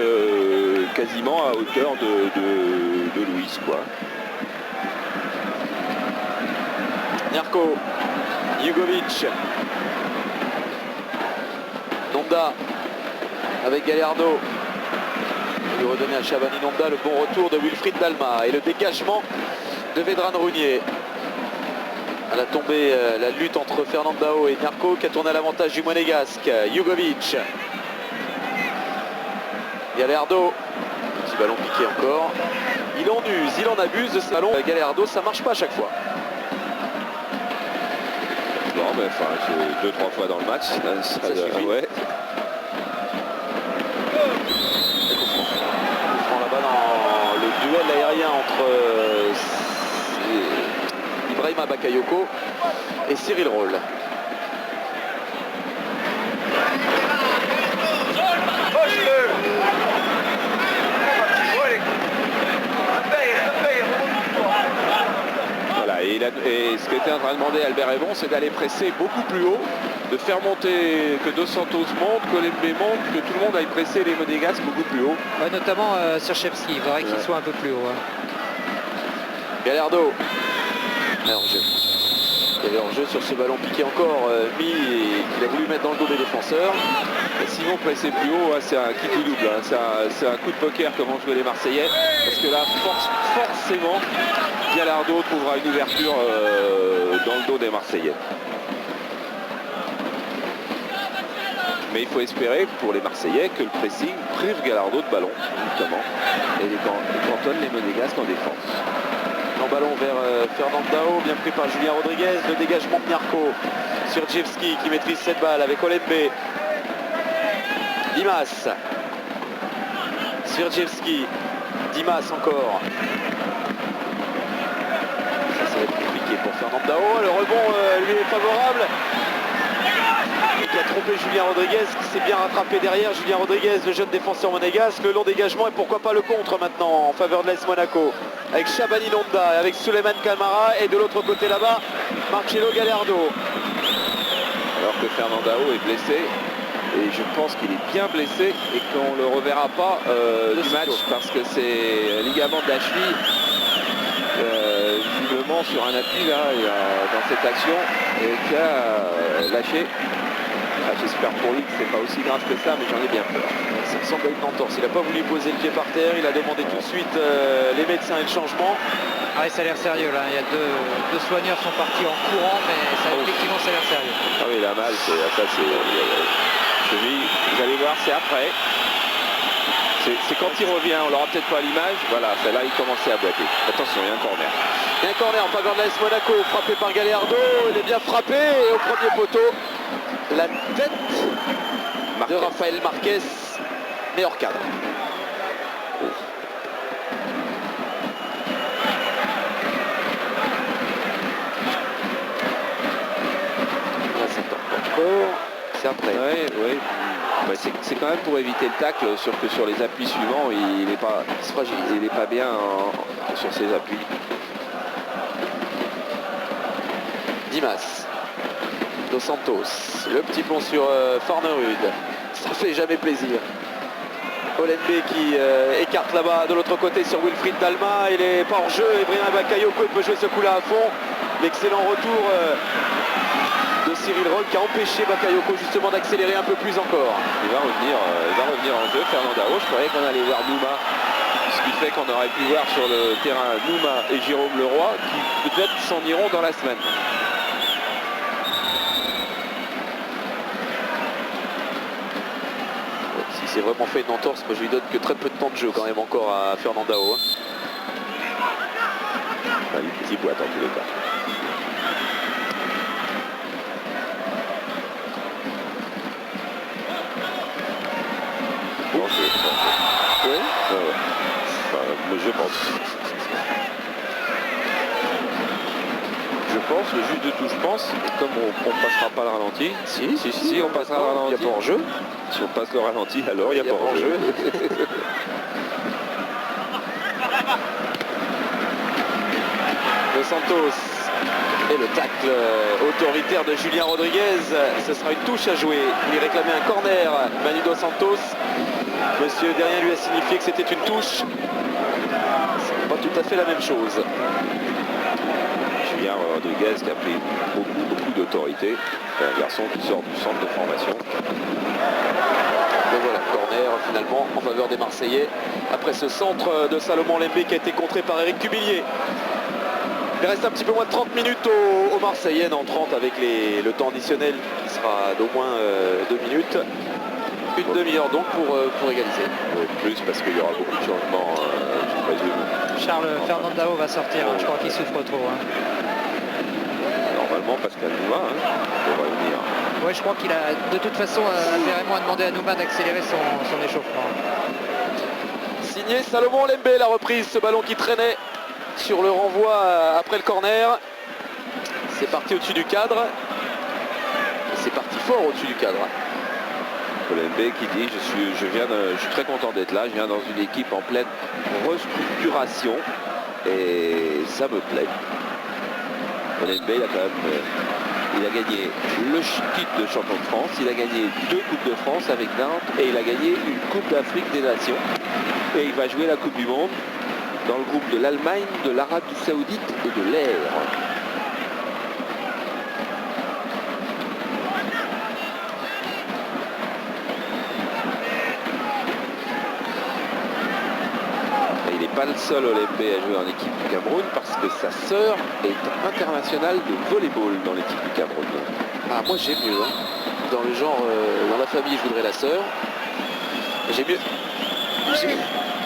quasiment à hauteur de Luis, quoi. Nerko, Jugovic, Nonda avec Gallardo. Il lui redonner à Shabani Nonda, le bon retour de Wilfried Dalma et le dégagement de Vedran Rounier. À la tombée, la lutte entre Fernandao et Nerko qui a tourné à l'avantage du Monégasque. Jugovic, Gallardo, petit ballon piqué encore. Il en use, il en abuse de ce ballon. Gallardo, ça marche pas à chaque fois. Non, mais enfin, c'est 2-3 fois dans le match. Ça suffit. Ouais. Là-bas dans le duel aérien entre Ibrahima Bakayoko et Cyril Roll. Voilà, et ce qu'était en train de demander Albert Evon, c'est d'aller presser beaucoup plus haut, de faire monter, que Dos Santos monte, que Olembe monte, que tout le monde aille presser les Monégasques beaucoup plus haut. Ouais, notamment Sirchevski, il faudrait qu'il soit un peu plus haut. Gallardo. Hors-jeu. Il y avait hors-jeu sur ce ballon piqué encore mis et qu'il a voulu mettre dans le dos des défenseurs. Et sinon presser plus haut, c'est un qui tout double, hein. C'est un coup de poker comme ont joué les Marseillais. Parce que là, forcément, Gallardo trouvera une ouverture dans le dos des Marseillais. Mais il faut espérer pour les Marseillais que le pressing prive Gallardo de ballon, justement, et cantonne les Monégasques en défense. En ballon vers Fernandao, bien pris par Julien Rodriguez. Le dégagement de Nerko sur Sirchevski qui maîtrise cette balle avec Olembe. Dimas. Sirchevski. Dimas encore. Ça va être compliqué pour Fernandao. Le rebond lui est favorable. Qui a trompé Julien Rodriguez, qui s'est bien rattrapé derrière. Julien Rodriguez, le jeune défenseur monégasque, le long dégagement et pourquoi pas le contre maintenant en faveur de l'AS Monaco. Avec Shabani Nonda, avec Souleymane Camara et de l'autre côté là-bas, Marcelo Gallardo. Alors que Fernandao est blessé, et je pense qu'il est bien blessé et qu'on ne le reverra pas du match parce que c'est ligament de la cheville. Visiblement sur un appui là, dans cette action et qui a lâché. J'espère pour lui que c'est pas aussi grave que ça, mais j'en ai bien peur. Ça me semble être une entorse. Il n'a pas voulu poser le pied par terre, il a demandé tout de suite les médecins et le changement. Ah oui, ça a l'air sérieux là. Il y a deux soigneurs sont partis en courant, mais ça, effectivement ça a l'air sérieux. Ah oui, il a mal, ça c'est cheville. Vous allez voir, c'est après. C'est quand il revient, on l'aura peut-être pas à l'image. Voilà, c'est là il commençait à boiter. Attention, il y a un corner. Il y a un corner en faveur de l'AS Monaco, frappé par Gallardo. Il est bien frappé et au premier poteau, la tête de Rafael Marquez, mais hors cadre. Là, ça tombe encore. C'est après. Oui. Bah, c'est quand même pour éviter le tacle, sur que sur les appuis suivants, il n'est pas fragile, il n'est pas bien sur ses appuis. Dimas, Dos Santos, le petit pont sur Farnerud, ça fait jamais plaisir. Olembe qui écarte là-bas de l'autre côté sur Wilfried Dalma, il est pas hors jeu, Ibrahima Bakayoko peut jouer ce coup-là à fond. L'excellent retour de Cyril Roll qui a empêché Bakayoko justement d'accélérer un peu plus encore. Il va revenir en jeu, Fernandao. Je croyais qu'on allait voir Nouma, ce qui fait qu'on aurait pu voir sur le terrain Nouma et Jérôme Leroy qui peut-être s'en iront dans la semaine. s'est vraiment fait une entorse. Moi je lui donne que très peu de temps de jeu quand même encore à Fernandao. Une petite boîte en tous les cas. Bon, Oui. Enfin, je pense. Le juge de touche pense, et comme on passera pas le ralenti, si on passera le ralenti, il n'y a pas en jeu. Si on passe le ralenti, alors il n'y a, pas en jeu. De Santos et le tacle autoritaire de Julien Rodriguez. Ce sera une touche à jouer. Il réclamait un corner. Manu Dos Santos. Monsieur Derrien lui a signifié que c'était une touche. C'est pas tout à fait la même chose. Julien Rodriguez qui a pris beaucoup d'autorité. C'est un garçon qui sort du centre de formation. Et voilà, corner finalement en faveur des Marseillais. Après ce centre de Salomon Lembe qui a été contré par Eric Cubillier. Il reste un petit peu moins de 30 minutes aux Marseillais, dans 30 avec le temps additionnel qui sera d'au moins 2 minutes. Une demi-heure donc pour égaliser. Oui, plus parce qu'il y aura beaucoup de changements, je présume. Charles Fernandao va sortir, je crois qu'il souffre trop. Normalement, Pascal Nouma devrait venir. Ouais, je crois qu'il a de toute façon vraiment demandé à Nouma d'accélérer son échauffement. Signé Salomon Lembe, la reprise, ce ballon qui traînait sur le renvoi après le corner. C'est parti au-dessus du cadre. C'est parti fort au-dessus du cadre. Lembe qui dit je suis très content d'être là, je viens dans une équipe en pleine restructuration et ça me plaît. Lembe, il a gagné le titre de champion de France, il a gagné 2 Coupes de France avec Nantes et il a gagné une Coupe d'Afrique des Nations. Et il va jouer la Coupe du Monde dans le groupe de l'Allemagne, de l'Arabie Saoudite et de l'Air. Pas le seul Lembe à jouer en équipe du Cameroun parce que sa sœur est internationale de volleyball dans l'équipe du Cameroun. Ah, moi j'ai mieux. Dans le genre, dans la famille je voudrais la sœur. J'ai mieux.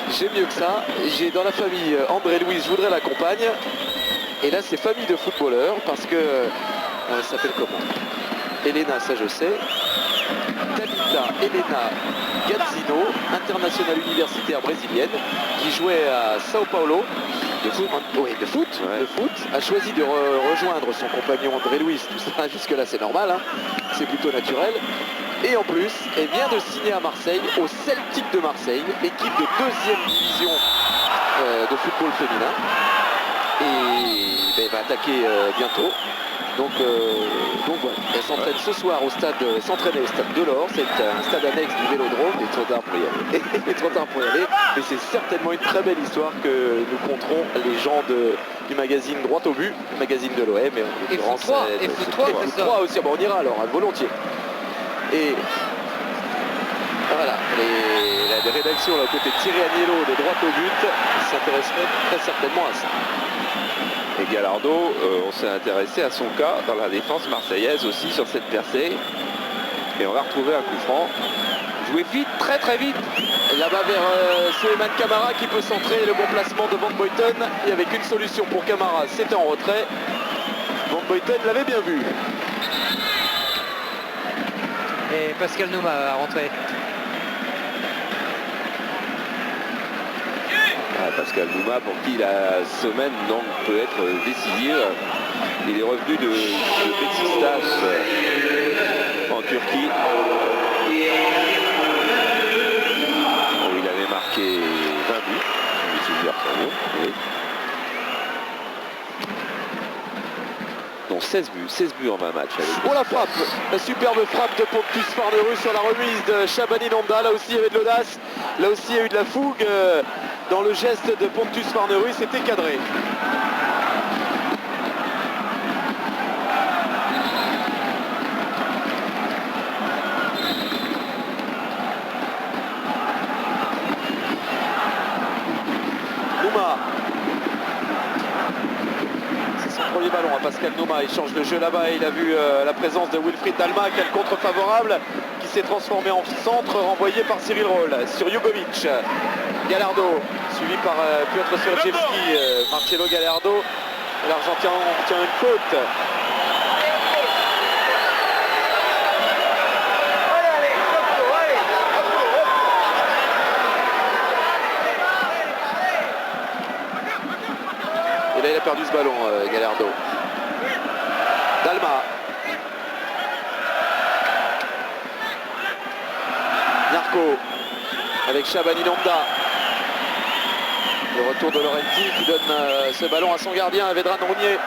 J'ai mieux que ça. J'ai dans la famille André Louise, je voudrais la compagne. Et là c'est famille de footballeurs parce que elle s'appelle comment? Elena, ça je sais. Tabitha Elena Gazzino, internationale universitaire brésilienne, qui jouait à Sao Paulo. De foot. Oui, de foot, ouais. De foot, a choisi de rejoindre son compagnon André Louis. Tout ça, jusque-là, c'est normal, c'est plutôt naturel. Et en plus, elle vient de signer à Marseille, au Celtic de Marseille, équipe de 2e division de football féminin. Et elle va attaquer bientôt. Donc voilà, elle s'entraîne ce soir au stade, s'entraîner au stade de l'Or, c'est un stade annexe du Vélodrome. Il est trop tard pour y aller. Il est trop tard pour y aller, mais c'est certainement une très belle histoire que nous conterons les gens du magazine Droit au but, le magazine de l'OM. Et Foot 3 aussi, bon, on ira alors, volontiers. Et voilà, les rédactions là, côté de Thierry Agnello de Droit au but s'intéresseraient très certainement à ça. Et Gallardo, on s'est intéressé à son cas dans la défense marseillaise aussi sur cette percée. Et on va retrouver un coup franc. Joué vite, très très vite. Là-bas vers Souleymane Camara qui peut centrer, le bon placement de Van Boyten. Et avec une solution pour Camara, c'était en retrait. Van Boyten l'avait bien vu. Et Pascal Nouma a rentré. Pascal Nouma pour qui la semaine donc peut être décisive. Il est revenu de Beşiktaş en Turquie où il avait marqué 20 buts, je me souviens très bien, oui. Donc 16 buts en 20 matchs. Oh la frappe, la superbe frappe de Pontus Farnerus sur la remise de Shabani Nanda. Là aussi il y avait de l'audace, là aussi il y a eu de la fougue dans le geste de Pontus Farnerus, c'était cadré. Nouma. C'est son premier ballon à Pascal Nouma. Il change le jeu là-bas. Il a vu la présence de Wilfried Dalma. Quel contre favorable qui s'est transformé en centre renvoyé par Cyril Roll sur Jugovic. Gallardo suivi par Piotr Sierdziewski. Marcelo Gallardo, l'Argentin obtient une faute. Et là il a perdu ce ballon, Gallardo. Dalma. Narco avec Shabani Lambda. Le retour de Laurenti qui donne ce ballon à son gardien, à Vedran Rounier.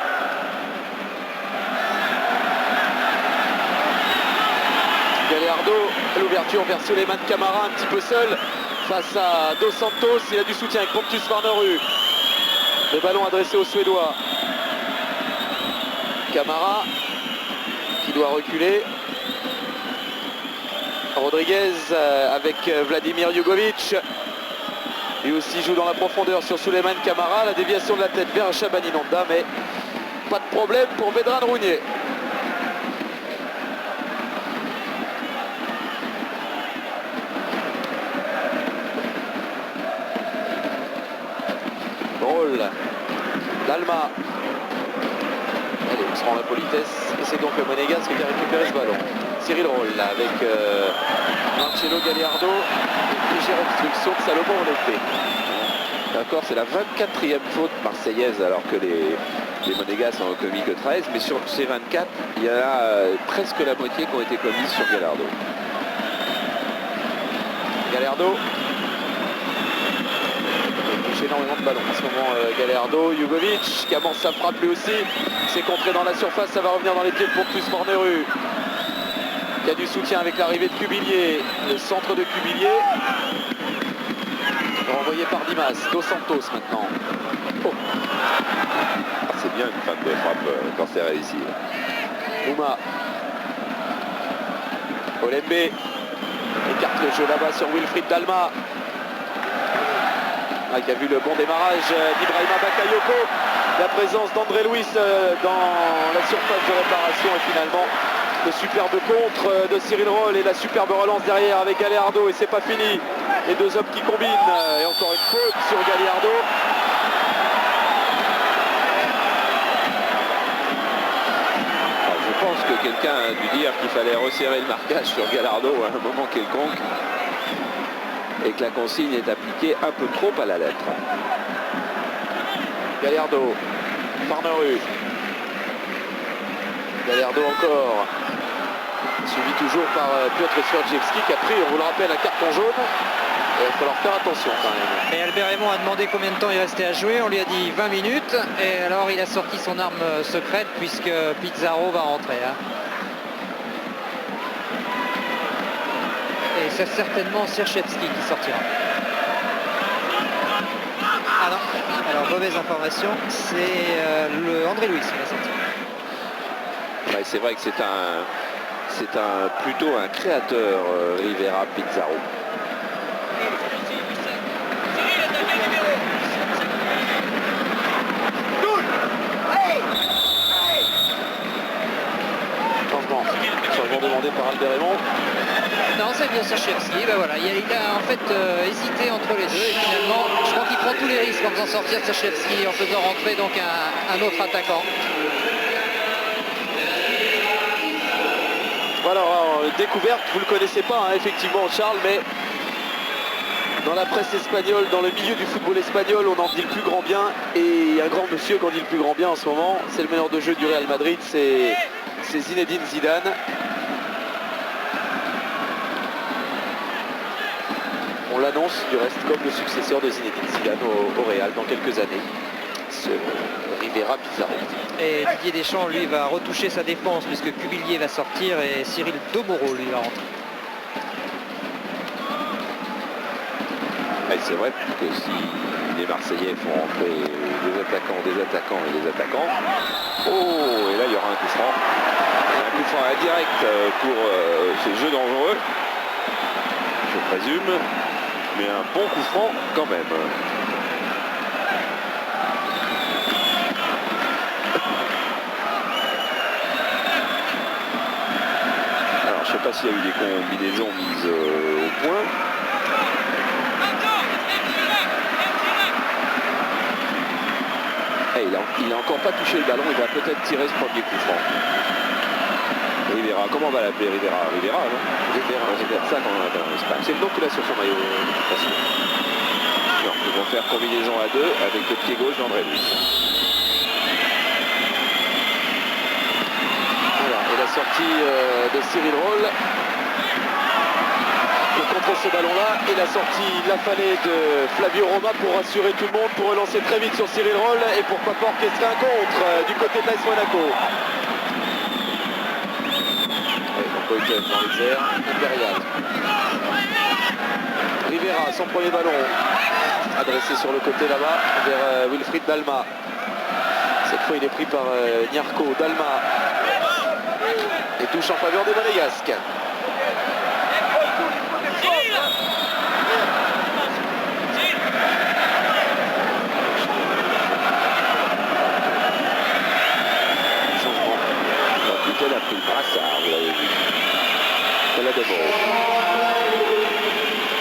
Gallardo, l'ouverture vers Souleymane Camara, un petit peu seul face à Dos Santos. Il a du soutien avec Pontus Farnerud. Le ballon adressé aux Suédois. Camara qui doit reculer. Rodriguez avec Vladimir Jugovic. Lui aussi joue dans la profondeur sur Souleymane Camara. La déviation de la tête vers Shabani Lambda, mais pas de problème pour Vedran Rounier. Roll. Dalma. Allez, on se rend la politesse. Et c'est donc le Monégasque qui a récupéré ce ballon. Cyril Roll avec Marcelo Gallardo et légère obstruction de Salomon Olete. D'accord, c'est la 24e faute marseillaise alors que les Monégasques n'en ont commis que 13. Mais sur ces 24, il y en a presque la moitié qui ont été commises sur Gallardo. Gallardo. Il touche énormément de ballons en ce moment, Gallardo. Jugovic qui avance sa frappe lui aussi. C'est contré dans la surface, ça va revenir dans les pieds de Pontus Farnerud. Il y a du soutien avec l'arrivée de Cubillier, le centre de Cubillier. Renvoyé par Dimas, Dos Santos maintenant. Oh. C'est bien une fin de frappe quand c'est réussi. Ouma. Olembe écarte le jeu là-bas sur Wilfried Dalma. Qui a vu le bon démarrage d'Ibrahima Bakayoko. La présence d'André Luis dans la surface de réparation et finalement le superbe contre de Cyril Roll et la superbe relance derrière avec Gallardo et c'est pas fini. Les deux hommes qui combinent et encore une faute sur Gallardo. Alors, je pense que quelqu'un a dû dire qu'il fallait resserrer le marquage sur Gallardo à un moment quelconque et que la consigne est appliquée un peu trop à la lettre. Gallardo, Farnerud. Gallardo encore. Suivi toujours par Piotr Sierdziewski qui a pris, on vous le rappelle, un carton jaune. Et il va falloir faire attention quand même. Et Albert Raymond a demandé combien de temps il restait à jouer. On lui a dit 20 minutes. Et alors il a sorti son arme secrète puisque Pizarro va rentrer. Hein. Et c'est certainement Sierdziewski qui sortira. Ah non, alors mauvaise information, c'est le André Luis qui va sortir. Ouais, c'est vrai que c'est plutôt un créateur, Rivera Pizarro. Changement demandé par Albert Raymond. Non, c'est bien Sierdziewski. Ben voilà, il a en fait hésité entre les deux et finalement, je crois qu'il prend tous les risques en faisant sortir Sierdziewski, en faisant rentrer donc un autre attaquant. Voilà, alors, découverte, vous ne le connaissez pas, hein, effectivement Charles, mais dans la presse espagnole, dans le milieu du football espagnol, on en dit le plus grand bien. Et un grand monsieur qui en dit le plus grand bien en ce moment, c'est le meneur de jeu du Real Madrid, c'est Zinedine Zidane. On l'annonce du reste comme le successeur de Zinedine Zidane au Real dans quelques années. Ce Rivera Pizarro. Et Didier Deschamps, lui, va retoucher sa défense puisque Cubillier va sortir et Cyril Domoro, lui, va rentrer. Et c'est vrai que si les Marseillais font rentrer des attaquants et des attaquants, oh, et là il y aura un coup franc. Un coup franc indirect pour ce jeu dangereux, je présume, mais un bon coup franc quand même. pas s'il y a eu des combinaisons mises au point. Et il n'a encore pas touché le ballon, il va peut-être tirer ce premier coup franc. Rivera, comment on va l'appeler Rivera? Rivera, non? Rivera, c'est peut-être ça qu'on l'appelle en Espagne. C'est le nom qu'il a sur son maillot. Non, ils vont faire combinaison à deux avec le pied gauche d'André Luis. Voilà, et la sortie de Cyril Roll pour contrer ce ballon-là, et la sortie l'affalée de Flavio Roma pour rassurer tout le monde, pour relancer très vite sur Cyril Roll, et pourquoi pas orchestrer un contre du côté de l'AS Monaco. Boyton dans les airs, Impérial. Rivera, son premier ballon, adressé sur le côté là-bas vers Wilfried Dalma. Cette fois il est pris par Nyarko. Dalma, et touche en faveur des Monégasques. changement. Butel a pris le brassard, vous l'avez vu. Voilà Demoro.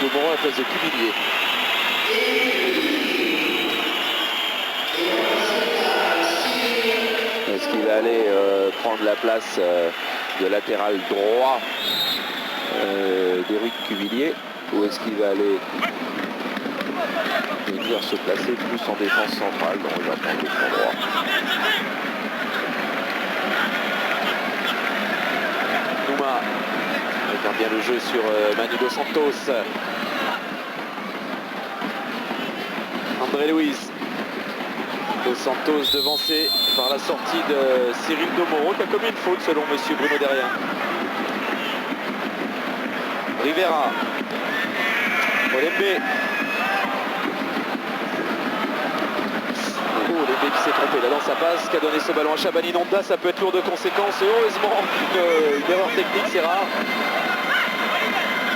Demoro à la place de Cuvillier. Est-ce qu'il va aller prendre la place de latéral droit d'Éric Cuvillier, ou est-ce qu'il va aller venir se placer plus en défense centrale? Non, il va prendre le flanc droit. Nouma regarde bien le jeu sur Manu Dos Santos. André Luis. Dos Santos devancé par la sortie de Cyril Demoro, qui a commis une faute selon monsieur Bruno Derrien. Rivera. Olembe. Oh, Olembe qui s'est trompé là dans sa passe, qui a donné ce ballon à Shabani Nonda. Ça peut être lourd de conséquences, et heureusement une erreur technique, c'est rare,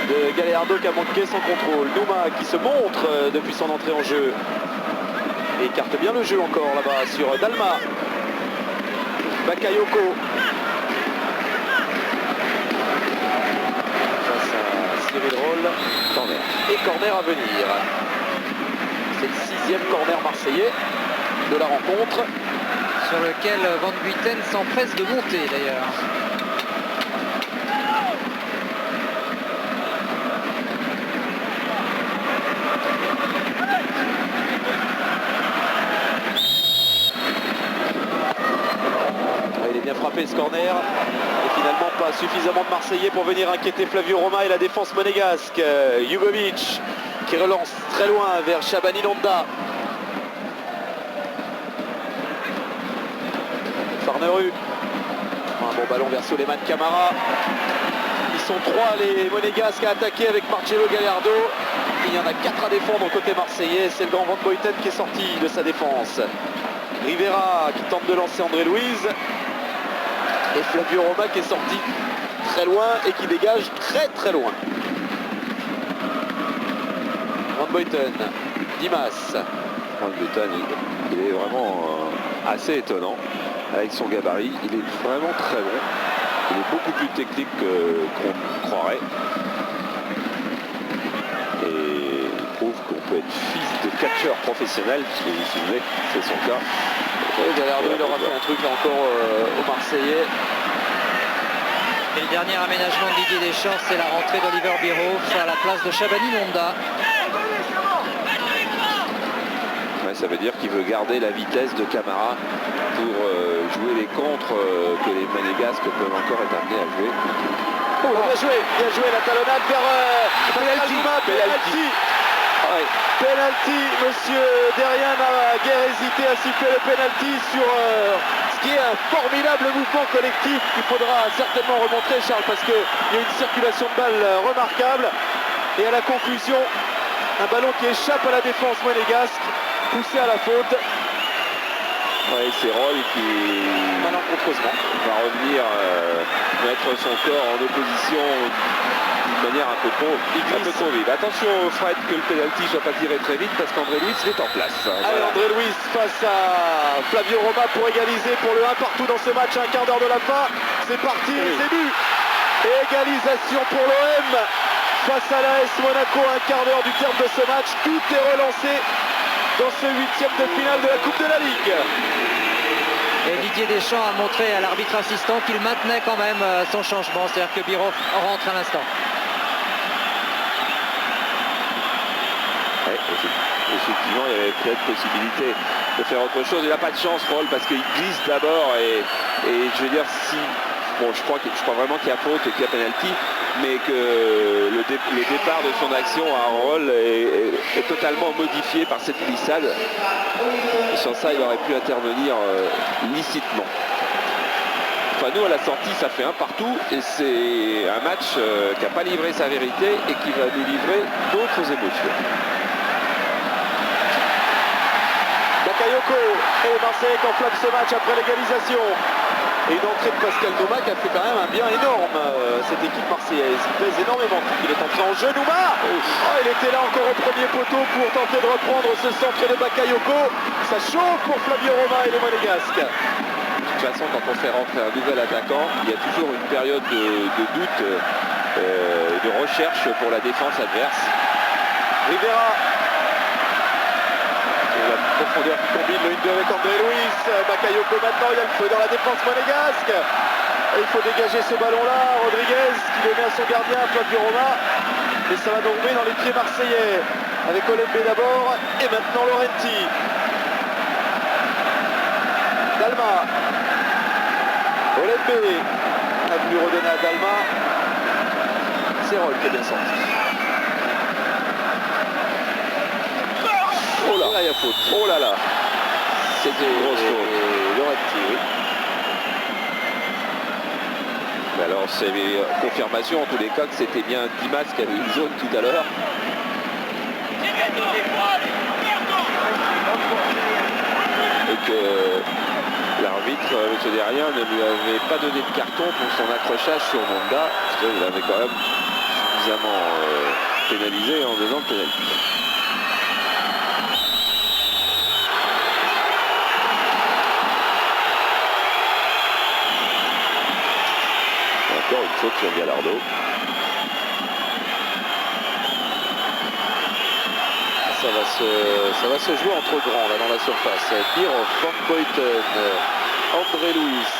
de Gallardo qui a manqué son contrôle. Nouma qui se montre depuis son entrée en jeu et écarte bien le jeu encore là-bas sur Dalma. Bakayoko face à Cyril Roll. Corner. Et corner à venir. C'est le 6e corner marseillais de la rencontre. Sur lequel Van Buiten s'empresse de monter d'ailleurs. Il est bien frappé ce corner. Et finalement pas suffisamment de Marseillais pour venir inquiéter Flavio Roma et la défense monégasque. Jugovic qui relance très loin vers Shabani Nonda. Farneru. Un bon ballon vers Souleymane Camara. Ils sont 3 les Monégasques à attaquer avec Marcelo Gallardo. Il y en a 4 à défendre côté marseillais. C'est le grand Van Buiten qui est sorti de sa défense. Rivera qui tente de lancer André Luiz. Et Flavio Roma qui est sorti très loin et qui dégage très loin. Van Buiten, Dimas. Van Buiten, il est vraiment assez étonnant avec son gabarit. Il est vraiment très bon. Il est beaucoup plus technique qu'on croirait. Et il prouve qu'on peut être fils de catcheur professionnel, si vous vous souvenez, c'est son cas. Gallardo, il aura fait un truc là encore aux Marseillais. Et le dernier aménagement de Didier Deschamps, c'est la rentrée d'Oliver Bierhoff à la place de Shabani Nonda. Ouais, ça veut dire qu'il veut garder la vitesse de Camara pour jouer les contres que les Monégasques peuvent encore être amenés à jouer. Oh, bien joué la talonnade vers penalty. Ouais. Penalty, monsieur Derrien n'a guère hésité à siffler le penalty sur ce qui est un formidable mouvement collectif qu'il faudra certainement remontrer, Charles, parce qu'il y a une circulation de balle remarquable. Et à la conclusion, un ballon qui échappe à la défense monégasque, poussé à la faute. Ouais, c'est Roll qui Malencontreusement va revenir mettre son corps en opposition d'une manière un peu trop vive. Attention Fred que le penalty ne soit pas tiré très vite parce qu'André Luis est en place. Allez, Voilà. André Luis face à Flavio Roma pour égaliser pour le 1 partout dans ce match, un quart d'heure de la fin. C'est parti, Oui. c'est but. Et égalisation pour l'OM face à l'AS Monaco, un quart d'heure du terme de ce match. Tout est relancé dans ce 8e de finale de la Coupe de la Ligue. Et Didier Deschamps a montré à l'arbitre assistant qu'il maintenait quand même son changement, c'est-à-dire que Birov rentre à l'instant. Ouais, effectivement, il y avait peut-être possibilité de faire autre chose. Il n'a pas de chance, Roll, parce qu'il glisse d'abord et je veux dire, si... Bon, je crois vraiment qu'il y a faute et qu'il y a penalty, mais que le départ de son action à Roll est totalement modifié par cette glissade. Et sans ça, il aurait pu intervenir licitement. Enfin, nous, à la sortie, ça fait un partout et c'est un match qui n'a pas livré sa vérité et qui va nous livrer d'autres émotions. Bakayoko et Marseille qui enflamme ce match après l'égalisation. Et une entrée de Pascal Nouma qui a fait quand même un bien énorme, cette équipe marseillaise. Il pèse énormément. Il est entré en jeu, Nouma. Il était là encore au premier poteau pour tenter de reprendre ce centre de Bakayoko. Ça chauffe pour Flavio Roma et les Monégasques. De toute façon, quand on fait rentrer un nouvel attaquant, il y a toujours une période de doute, de recherche pour la défense adverse. Rivera. La profondeur qui combine le 1-2 avec André Luis. Bakayoko maintenant, il y a le feu dans la défense monégasque. Et il faut dégager ce ballon-là. Rodriguez qui le met à son gardien, Flavio Roma. Et ça va tomber dans les pieds marseillais. Avec Olembe d'abord et maintenant Laurenti. Dalma. Olembe a voulu redonner à Dalma. C'est Roll qui est bien sorti. Oh là, il y a faute. Oh là là. C'était une grosse faute. Laurenti, oui. Mais alors c'est confirmation en tous les cas que c'était bien Dimas qui avait une jaune tout à l'heure. Et que l'arbitre, M. Derrien, ne lui avait pas donné de carton pour son accrochage sur Monda. Il avait quand même suffisamment pénalisé en donnant le pénalty. Encore une faute sur Gallardo. Ça va se jouer entre grands là dans la surface. Birov, Van Boyten, André Luis,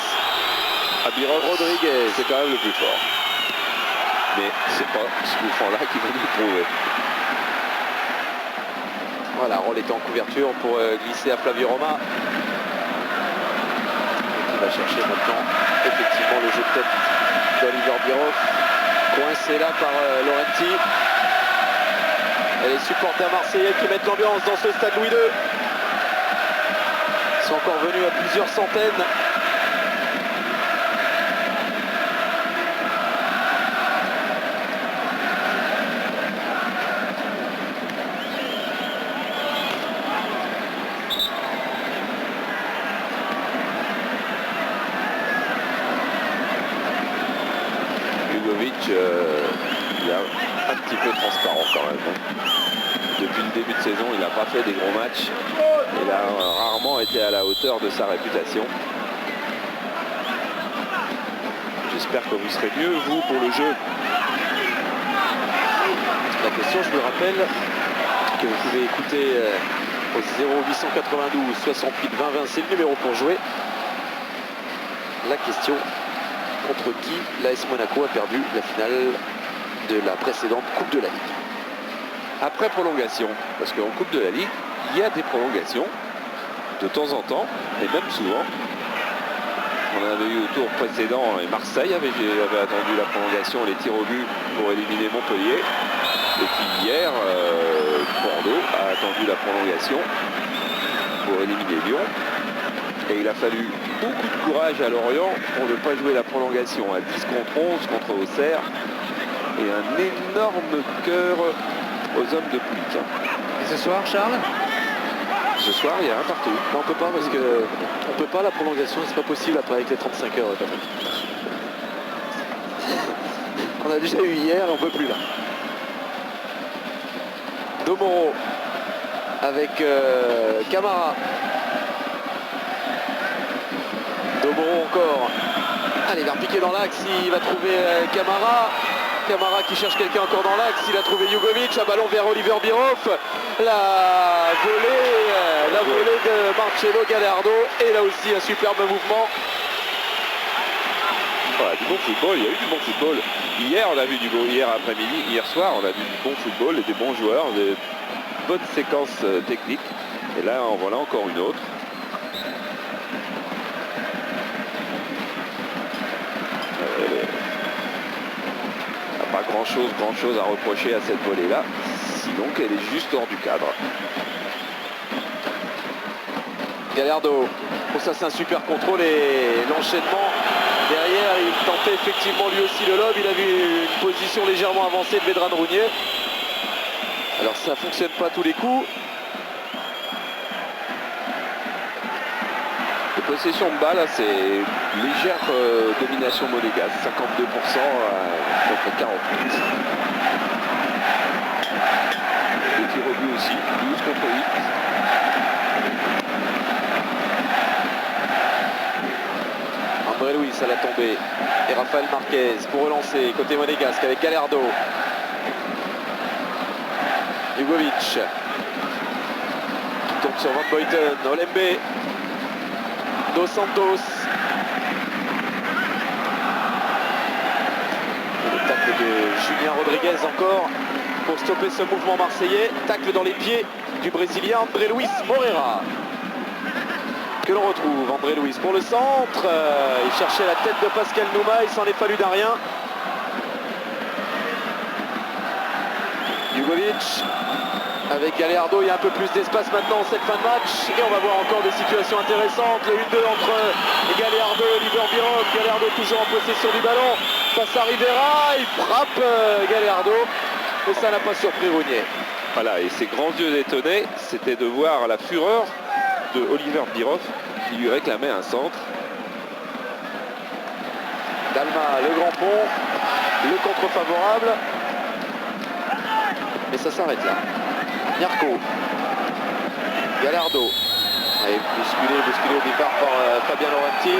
Birov, Rodriguez. c'est quand même le plus fort. Mais c'est pas ce coup franc là qui va nous prouver. Voilà, Roll est en couverture pour glisser à Flavio Roma. Il va chercher maintenant effectivement le jeu de tête d'Oliver Birov. Coincé là par Laurenti. Et les supporters marseillais qui mettent l'ambiance dans ce stade Louis II. Ils sont encore venus à plusieurs centaines. Il est un petit peu transparent quand même. Depuis le début de saison, il n'a pas fait des gros matchs. Il a rarement été à la hauteur de sa réputation. J'espère que vous serez mieux, vous, pour le jeu. La question, je vous rappelle que vous pouvez écouter au 0892 68 20 20, c'est le numéro pour jouer. La question: contre qui l'AS Monaco a perdu la finale de la précédente Coupe de la Ligue? Après prolongation, parce qu'en Coupe de la Ligue, il y a des prolongations de temps en temps, et même souvent. On avait eu au tour précédent, et Marseille avait attendu la prolongation, les tirs au but pour éliminer Montpellier. Et puis hier, Bordeaux a attendu la prolongation pour éliminer Lyon. Et il a fallu beaucoup de courage à Lorient pour ne pas jouer la prolongation à 10 contre 11 contre Auxerre. Et un énorme cœur aux hommes de Poulic. Et ce soir, Charles? Ce soir, il y a un partout. Non, on peut pas parce que on peut pas la prolongation, c'est pas possible après avec les 35 heures, Patrick. On a déjà eu hier, on peut plus là. Domoro avec Camara. Domoro encore Allez, il va repiquer dans l'axe, il va trouver Camara. Camara qui cherche quelqu'un encore dans l'axe, il a trouvé Jugovic, un ballon vers Oliver Bierhoff. La volée de Marcelo Gallardo, et là aussi un superbe mouvement. Voilà, du bon football, il y a eu du bon football. Hier, on a vu du bon, hier après-midi, hier soir, on a vu du bon football et des bons joueurs, des bonnes séquences techniques. Et là, en voilà encore une autre. Pas grand chose à reprocher à cette volée-là, sinon qu'elle est juste hors du cadre. Gallardo, pour ça c'est un super contrôle et l'enchaînement derrière, il tentait effectivement lui aussi le lob, il a vu une position légèrement avancée de Vedran Rounier. Alors ça fonctionne pas à tous les coups. De possession de balle, c'est légère domination monégasque, 52% contre 48. Les tirs au but aussi, 12 contre 8. André Luis à la tombée et Rafael Marquez pour relancer côté monégasque avec Gallardo. Jugovic qui tombe sur Van Boyten, Olembe, Dos Santos. Le tacle de Julien Rodriguez encore pour stopper ce mouvement marseillais. Tacle dans les pieds du Brésilien André Luis Moreira. Que l'on retrouve, André Luis pour le centre. Il cherchait la tête de Pascal Nouma, il s'en est fallu d'un rien. Jugovic avec Gallardo, il y a un peu plus d'espace maintenant en cette fin de match. Et on va voir encore des situations intéressantes. Le 1-2 entre Gallardo et Oliver Bierhoff. Gallardo toujours en possession du ballon. Face à Rivera, il frappe Gallardo. Et ça n'a pas surpris Rounier. Voilà, et ses grands yeux étonnés, c'était de voir la fureur de Oliver Bierhoff qui lui réclamait un centre. Dalma, le grand pont, le contre favorable. Et ça s'arrête là. Nyarko, Gallardo, allez, bousculé au départ par Fabien Laurenti.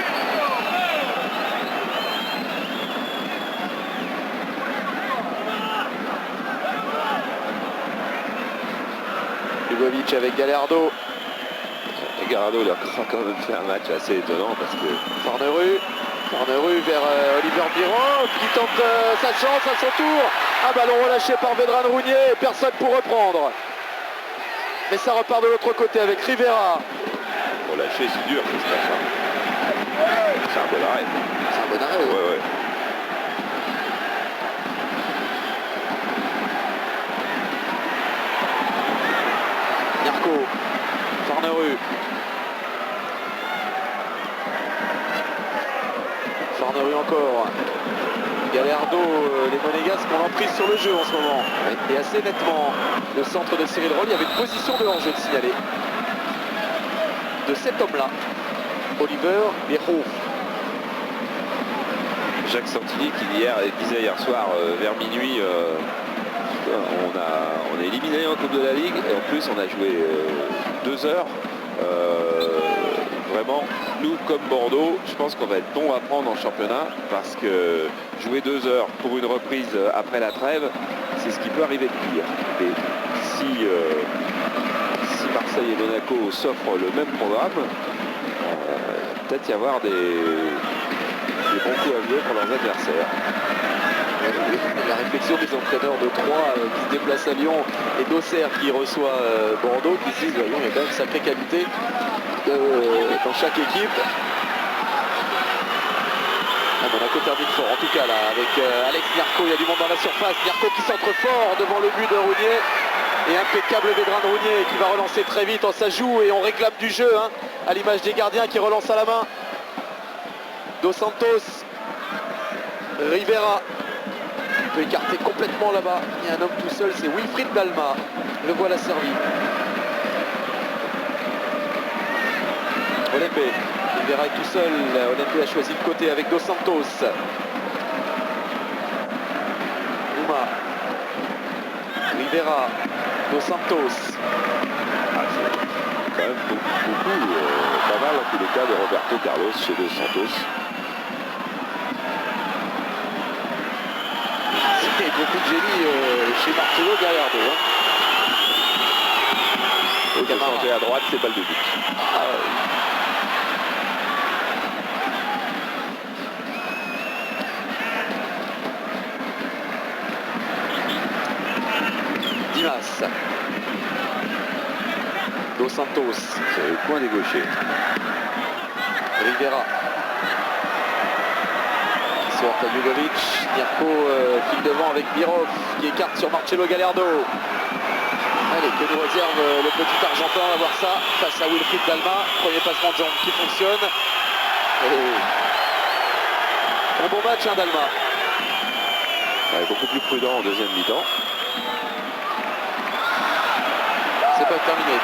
Jugovic avec Gallardo. Et Gallardo, il a quand même fait un match assez étonnant parce que... Farnerud vers Oliver Bierhoff qui tente sa chance à son tour. Un ballon relâché par Vedran Rounier, personne pour reprendre. Mais ça repart de l'autre côté avec Rivera. Relâché, c'est dur, c'est ça. C'est un bon arrêt. C'est un bon arrêt. Ouais. Nyarko, Farnerud. Farnerud encore. Gallardo, les Monégasques ont l'emprise sur le jeu en ce moment. Et assez nettement. Le centre de Cyril Roll, il y avait une position de hors-jeu de signaler. De cet homme-là, Oliver Bierhoff. Jacques Santini qui disait hier soir vers minuit, on est éliminé en Coupe de la Ligue et en plus on a joué 2 heures. Vraiment, nous comme Bordeaux, je pense qu'on va être bon à prendre en championnat parce que jouer 2 heures pour une reprise après la trêve, c'est ce qui peut arriver de pire. Et si Marseille et Monaco s'offrent le même programme, peut-être y avoir des bons coups à jouer pour leurs adversaires. La réflexion des entraîneurs de Troyes qui se déplacent à Lyon et d'Auxerre qui reçoit Bordeaux, qui se disent voyons, il y a quand même une sacrée qualité dans chaque équipe. Monaco termine fort en tout cas là avec Alex Nyarko, il y a du monde dans la surface. Nyarko qui centre fort devant le but de Rounier. Et impeccable Vedran Rounier qui va relancer très vite. Ça joue et on réclame du jeu à l'image des gardiens qui relancent à la main. Dos Santos, Rivera peut écarter complètement là-bas. Il y a un homme tout seul, c'est Wilfried Dalma. Le voilà servi. Olembe, Rivera est tout seul. Olembe a choisi le côté avec Dos Santos. Nouma, Rivera, Dos Santos. Quand même beaucoup pas mal en tous les cas de Roberto Carlos chez Dos Santos. Et beaucoup de génie chez Marcelo Gallardo. Hein. Et de changer à droite, c'est balle de but. Dimas. Dos Santos. C'est le coin des gauchers. Rivera. Qui sort à Jugovic. Mirko file devant avec Birov qui écarte sur Marcelo Gallardo. Allez, que nous réserve le petit Argentin, on va voir ça, face à Wilfried Dalma. Premier passement de jambe qui fonctionne. Et... un bon match, hein, Dalma. Ouais, beaucoup plus prudent en deuxième mi-temps. C'est pas terminé,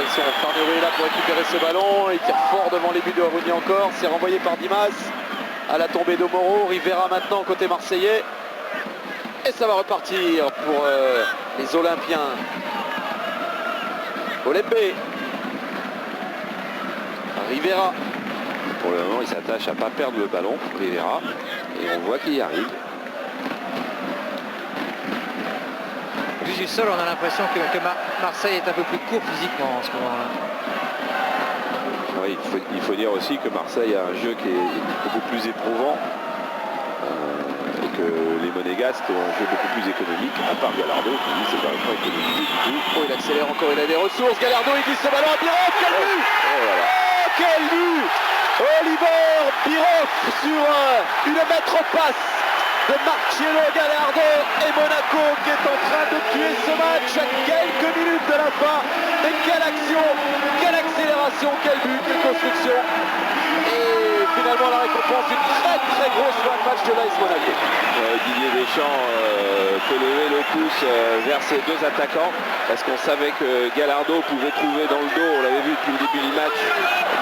l'action. Farnero est là pour récupérer ce ballon. Il tire fort devant les buts de Rooney encore. C'est renvoyé par Dimas. À la tombée de Moro. Rivera maintenant côté marseillais. Et ça va repartir pour les Olympiens. Olembe. Rivera. Pour le moment, il s'attache à ne pas perdre le ballon, Rivera. Et on voit qu'il y arrive. Vu du sol, on a l'impression que Marseille est un peu plus court physiquement en ce moment-là. Oui, il faut dire aussi que Marseille a un jeu qui est beaucoup plus éprouvant. Et que les Monégasques ont un jeu beaucoup plus économique, à part Gallardo, qui lui, c'est pas économisé du tout. Oh, il accélère encore, il a des ressources. Gallardo, il glisse ce ballon à Birov. Quel but! Oh, quel but! Oliver Birov sur une maître-passe de Marcelo Gallardo et Monaco qui est en train de tuer ce match à quelques minutes de la fin. Mais quelle action, quelle accélération, quel but, quelle construction. Et finalement la récompense d'une très grosse fin de match de l'AS Monaco. Didier Deschamps peut lever le pouce vers ses deux attaquants parce qu'on savait que Gallardo pouvait trouver dans le dos, on l'avait vu depuis le début du match,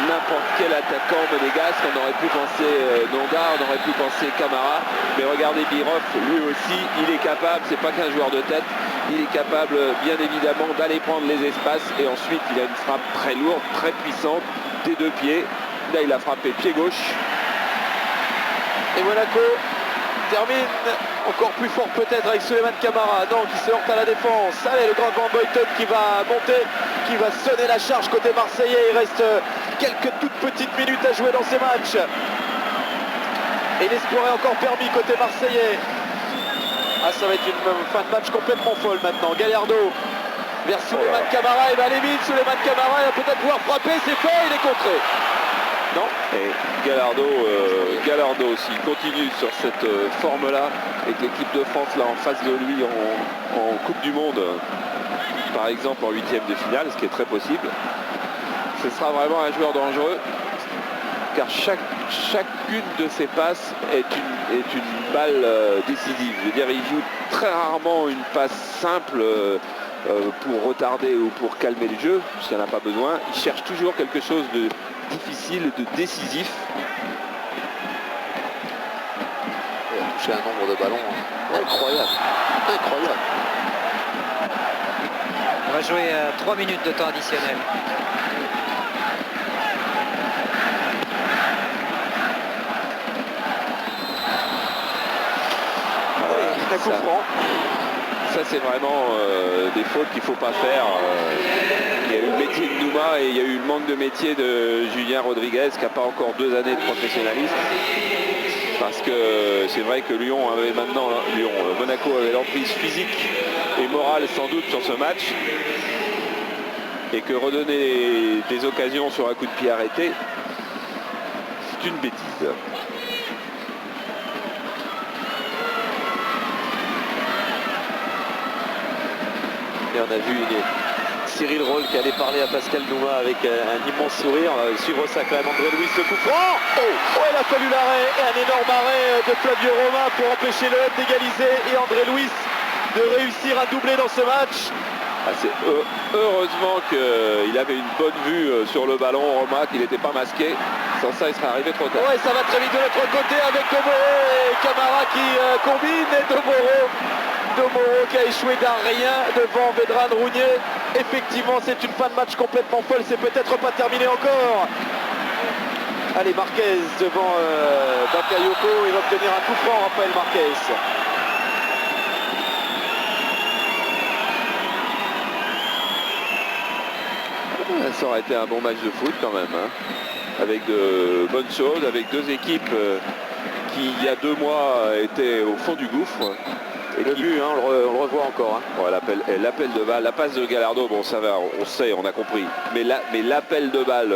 n'importe quel attaquant monégasque. On aurait pu penser Nonga, on aurait pu penser Camara, mais regardez Birov, lui aussi il est capable, c'est pas qu'un joueur de tête, il est capable bien évidemment d'aller prendre les espaces et ensuite il a une frappe très lourde, très puissante des deux pieds. Là il a frappé pied gauche. Et Monaco termine encore plus fort peut-être avec Souleymane Camara, non, qui se heurte à la défense. Allez, le grand Van Boyton qui va monter, qui va sonner la charge côté marseillais. Il reste quelques toutes petites minutes à jouer dans ces matchs. Et l'espoir est encore permis côté marseillais. Ah, ça va être une fin de match complètement folle maintenant. Gallardo vers Souleymane Camara, et va aller vite. Souleymane Camara va peut-être pouvoir frapper, c'est fait, il est contré. Non. Et Gallardo s'il continue sur cette forme-là et que l'équipe de France là en face de lui en Coupe du Monde, par exemple en huitième de finale, ce qui est très possible, ce sera vraiment un joueur dangereux car chacune de ses passes est une balle décisive. Je veux dire, il joue très rarement une passe simple pour retarder ou pour calmer le jeu, puisqu'il n'y en a pas besoin. Il cherche toujours quelque chose de difficile, de décisif. Il a touché un nombre de ballons incroyable. On va jouer 3 minutes de temps additionnel. Un coup franc. Ça c'est vraiment des fautes qu'il ne faut pas faire. Il y a eu le métier de Nouma et il y a eu le manque de métier de Julien Rodriguez qui n'a pas encore 2 années de professionnalisme. Parce que c'est vrai que Monaco avait l'emprise physique et morale sans doute sur ce match. Et que redonner des occasions sur un coup de pied arrêté, c'est une bêtise. Et on a vu Cyril Roll qui allait parler à Pascal Nouma avec un immense sourire. On va suivre ça quand même. André Luis, le coup franc. Oh, il a fallu l'arrêt et un énorme arrêt de Flavio Romain pour empêcher le Hub d'égaliser et André Luis de réussir à doubler dans ce match. Heureusement qu'il avait une bonne vue sur le ballon, Roma, qu'il n'était pas masqué. Sans ça, il serait arrivé trop tard. Ouais, ça va très vite de l'autre côté avec Domoro et Camara qui combine. Et Domoro qui a échoué d'un rien devant Vedran Rounier. Effectivement, c'est une fin de match complètement folle. C'est peut-être pas terminé encore. Allez, Marquez devant Bakayoko. Il va obtenir un coup franc, Raphaël Marquez. Ça aurait été un bon match de foot quand même, hein. Avec de bonnes choses, avec deux équipes qui il y a 2 mois étaient au fond du gouffre. Et le but, hein, on le revoit encore. Hein. Ouais, l'appel de balle, la passe de Gallardo, bon ça va, on sait, on a compris. Mais l'appel de balle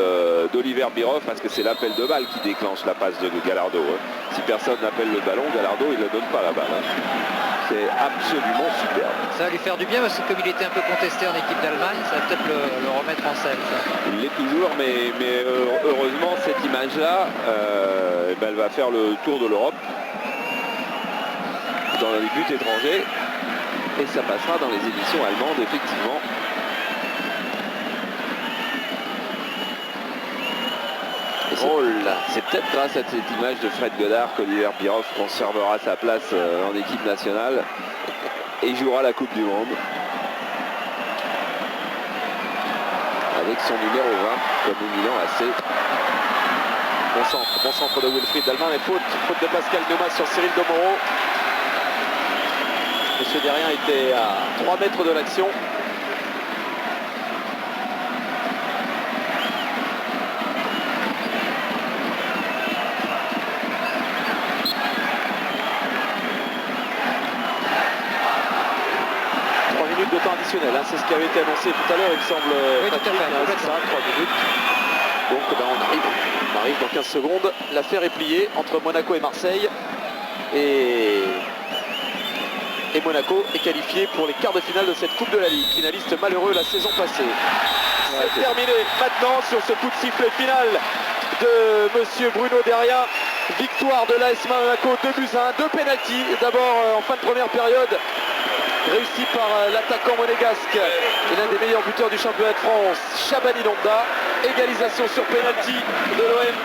d'Oliver Bierhoff, parce que c'est l'appel de balle qui déclenche la passe de Gallardo. Hein. Si personne n'appelle le ballon, Gallardo il ne donne pas la balle. Hein. C'est absolument superbe. Ça va lui faire du bien parce que comme il était un peu contesté en équipe d'Allemagne, ça va peut-être le remettre en scène. Ça. Il l'est toujours, mais heureusement cette image-là, elle va faire le tour de l'Europe dans les buts étrangers et ça passera dans les éditions allemandes effectivement. C'est peut-être grâce à cette image de Fred Godard qu'Oliver Bierhoff conservera sa place en équipe nationale et jouera la Coupe du Monde avec son numéro 20 comme Milan AC. Bon centre de Wilfried Dallemann et faute de Pascal Nouma sur Cyril Domoro. Monsieur Derrien était à 3 mètres de l'action. De temps additionnel, hein, c'est ce qui avait été annoncé tout à l'heure, il me semble. Oui, tout à fait, c'est ça, 3 minutes. Donc on arrive dans 15 secondes. L'affaire est pliée entre Monaco et Marseille. Et Monaco est qualifié pour les quarts de finale de cette Coupe de la Ligue. Finaliste malheureux la saison passée. C'est terminé maintenant sur ce coup de sifflet final de monsieur Bruno Derrien. Victoire de l'AS Monaco 2-1, 2 pénaltys. D'abord en fin de première période. Réussi par l'attaquant monégasque et l'un des meilleurs buteurs du championnat de France, Shabani Londa. Égalisation sur pénalty de l'OM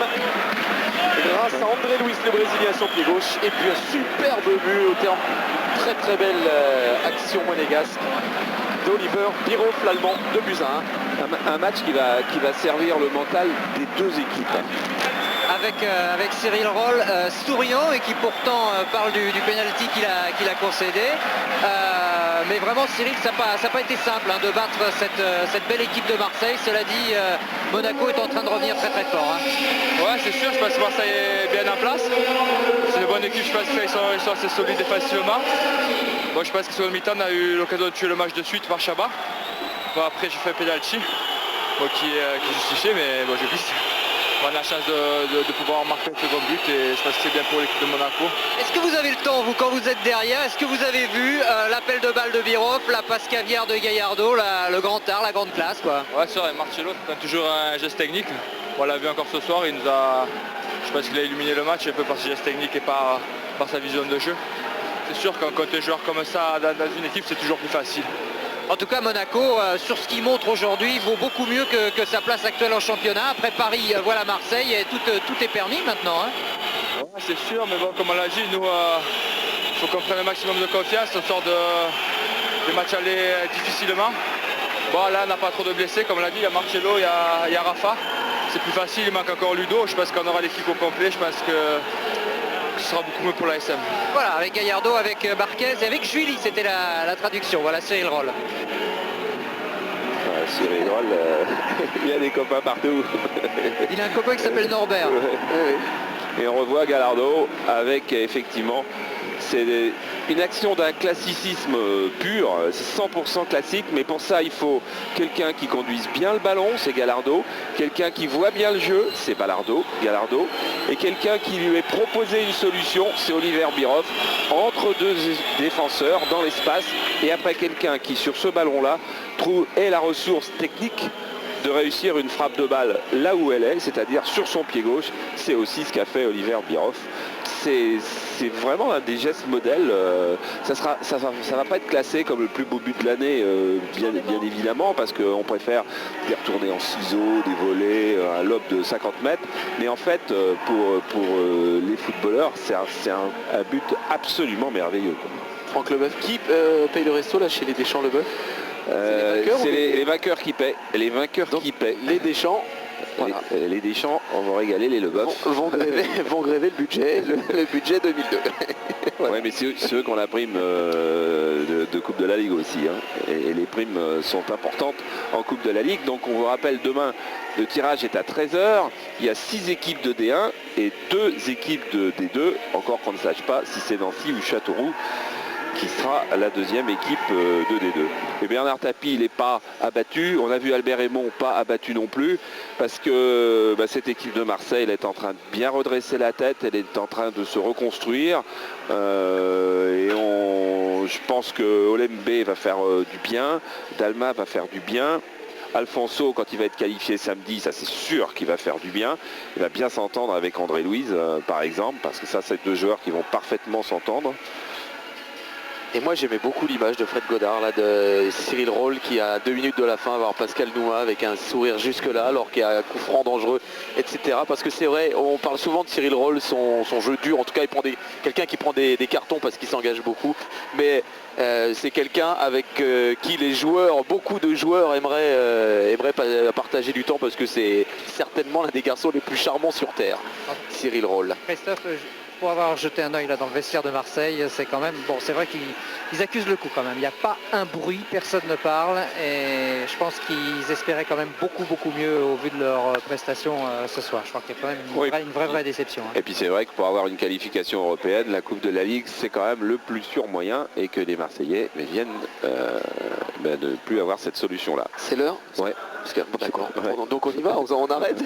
grâce à André Luis, le Brésilien, à son pied gauche. Et puis un superbe but au terme d'une très belle action monégasque d'Oliver Bierhoff, l'Allemand, 2-1. Un match qui va servir le mental des deux équipes. Avec Cyril Roll souriant et qui pourtant parle du pénalty qu'il a concédé. Mais vraiment Cyril, ça n'a pas été simple hein, de battre cette belle équipe de Marseille. Cela dit, Monaco est en train de revenir très très fort. Hein. Ouais, c'est sûr, je pense que Marseille est bien en place. C'est une bonne équipe, je pense qu'ils sont assez solides défensivement. Bon, je pense que sur le mi-temps, on a eu l'occasion de tuer le match de suite par Chabat. Bon, après, j'ai fait un penalty qui est justifié, mais bon, je glisse. On a la chance de pouvoir marquer le second but et je pense que c'est bien pour l'équipe de Monaco. Est-ce que vous avez le temps, vous, quand vous êtes derrière, est-ce que vous avez vu l'appel de balle de Bierhoff, la passe caviar de Gallardo, le grand art, la grande classe quoi. Ouais, c'est vrai, Marcelo, c'est toujours un geste technique. On l'a vu encore ce soir, je pense qu'il a illuminé le match un peu par ses gestes techniques et par sa vision de jeu. C'est sûr qu'un côté joueur comme ça dans une équipe, c'est toujours plus facile. En tout cas, Monaco, sur ce qu'il montre aujourd'hui, vaut beaucoup mieux que sa place actuelle en championnat. Après Paris, voilà Marseille, et tout est permis maintenant. Hein. Ouais, c'est sûr, mais bon, comme on l'a dit, nous, il faut qu'on prenne un maximum de confiance. On sort des matchs aller difficilement. Bon, là, on n'a pas trop de blessés. Comme on l'a dit, il y a Marcelo, il y a Rafa. C'est plus facile, il manque encore Ludo. Je pense qu'on aura l'équipe au complet. Je pense que ce sera beaucoup mieux pour l'ASM. Voilà, avec Gallardo, avec Marquez et avec Julie, c'était la traduction. Voilà, Cyril Roll. Cyril Roll, il y a des copains partout. Il a un copain qui s'appelle Norbert. Et on revoit Gallardo avec effectivement, c'est une action d'un classicisme pur, c'est 100% classique, mais pour ça il faut quelqu'un qui conduise bien le ballon, c'est Gallardo, quelqu'un qui voit bien le jeu, c'est Gallardo, et quelqu'un qui lui ait proposé une solution, c'est Oliver Bierhoff, entre deux défenseurs dans l'espace, et après quelqu'un qui sur ce ballon-là ait la ressource technique de réussir une frappe de balle là où elle est, c'est-à-dire sur son pied gauche. C'est aussi ce qu'a fait Oliver Bierhoff. C'est vraiment un des gestes modèles. Ça va pas être classé comme le plus beau but de l'année, bien évidemment, parce qu'on préfère des retournées en ciseaux, des volets, un lob de 50 mètres. Mais en fait, pour les footballeurs, c'est un but absolument merveilleux. Franck Leboeuf, qui paye le resto là chez les Deschamps Leboeuf? C'est les vainqueurs qui paient. Les vainqueurs qui paient. Les Deschamps Voilà. Les Deschamps vont régaler les Leboeuf. Vont gréver le budget 2002. Ouais, mais c'est eux qui ont la prime de Coupe de la Ligue aussi. Hein. Et les primes sont importantes en Coupe de la Ligue. Donc on vous rappelle, demain, le tirage est à 13 h. Il y a 6 équipes de D1 et 2 équipes de D2. Encore qu'on ne sache pas si c'est Nancy ou Châteauroux qui sera la deuxième équipe de D2. Et Bernard Tapie, il n'est pas abattu. On a vu Albert Raymond pas abattu non plus, parce que cette équipe de Marseille, elle est en train de bien redresser la tête, elle est en train de se reconstruire. Je pense que Olembe va faire du bien, Dalma va faire du bien. Alfonso, quand il va être qualifié samedi, ça c'est sûr qu'il va faire du bien. Il va bien s'entendre avec André Louise, par exemple, parce que ça, c'est 2 joueurs qui vont parfaitement s'entendre. Et moi j'aimais beaucoup l'image de Fred Godard, là, de Cyril Roll qui à 2 minutes de la fin va voir Pascal Nouma avec un sourire jusque là alors qu'il y a un coup franc dangereux, etc. Parce que c'est vrai, on parle souvent de Cyril Roll, son jeu dur, en tout cas il prend quelqu'un qui prend des cartons parce qu'il s'engage beaucoup, mais c'est quelqu'un avec qui les joueurs, beaucoup de joueurs aimeraient partager du temps, parce que c'est certainement l'un des garçons les plus charmants sur Terre, Cyril Roll. Christophe, pour avoir jeté un œil là dans le vestiaire de Marseille, c'est quand même, bon, c'est vrai qu'ils accusent le coup quand même. Il n'y a pas un bruit, personne ne parle, et je pense qu'ils espéraient quand même beaucoup mieux au vu de leur prestation ce soir. Je crois qu'il y a quand même une vraie déception. Hein. Et puis c'est vrai que pour avoir une qualification européenne, la Coupe de la Ligue, c'est quand même le plus sûr moyen, et que les Marseillais viennent de ne plus avoir cette solution-là. C'est l'heure ? Ouais. D'accord. Ouais. Donc on y va, on arrête.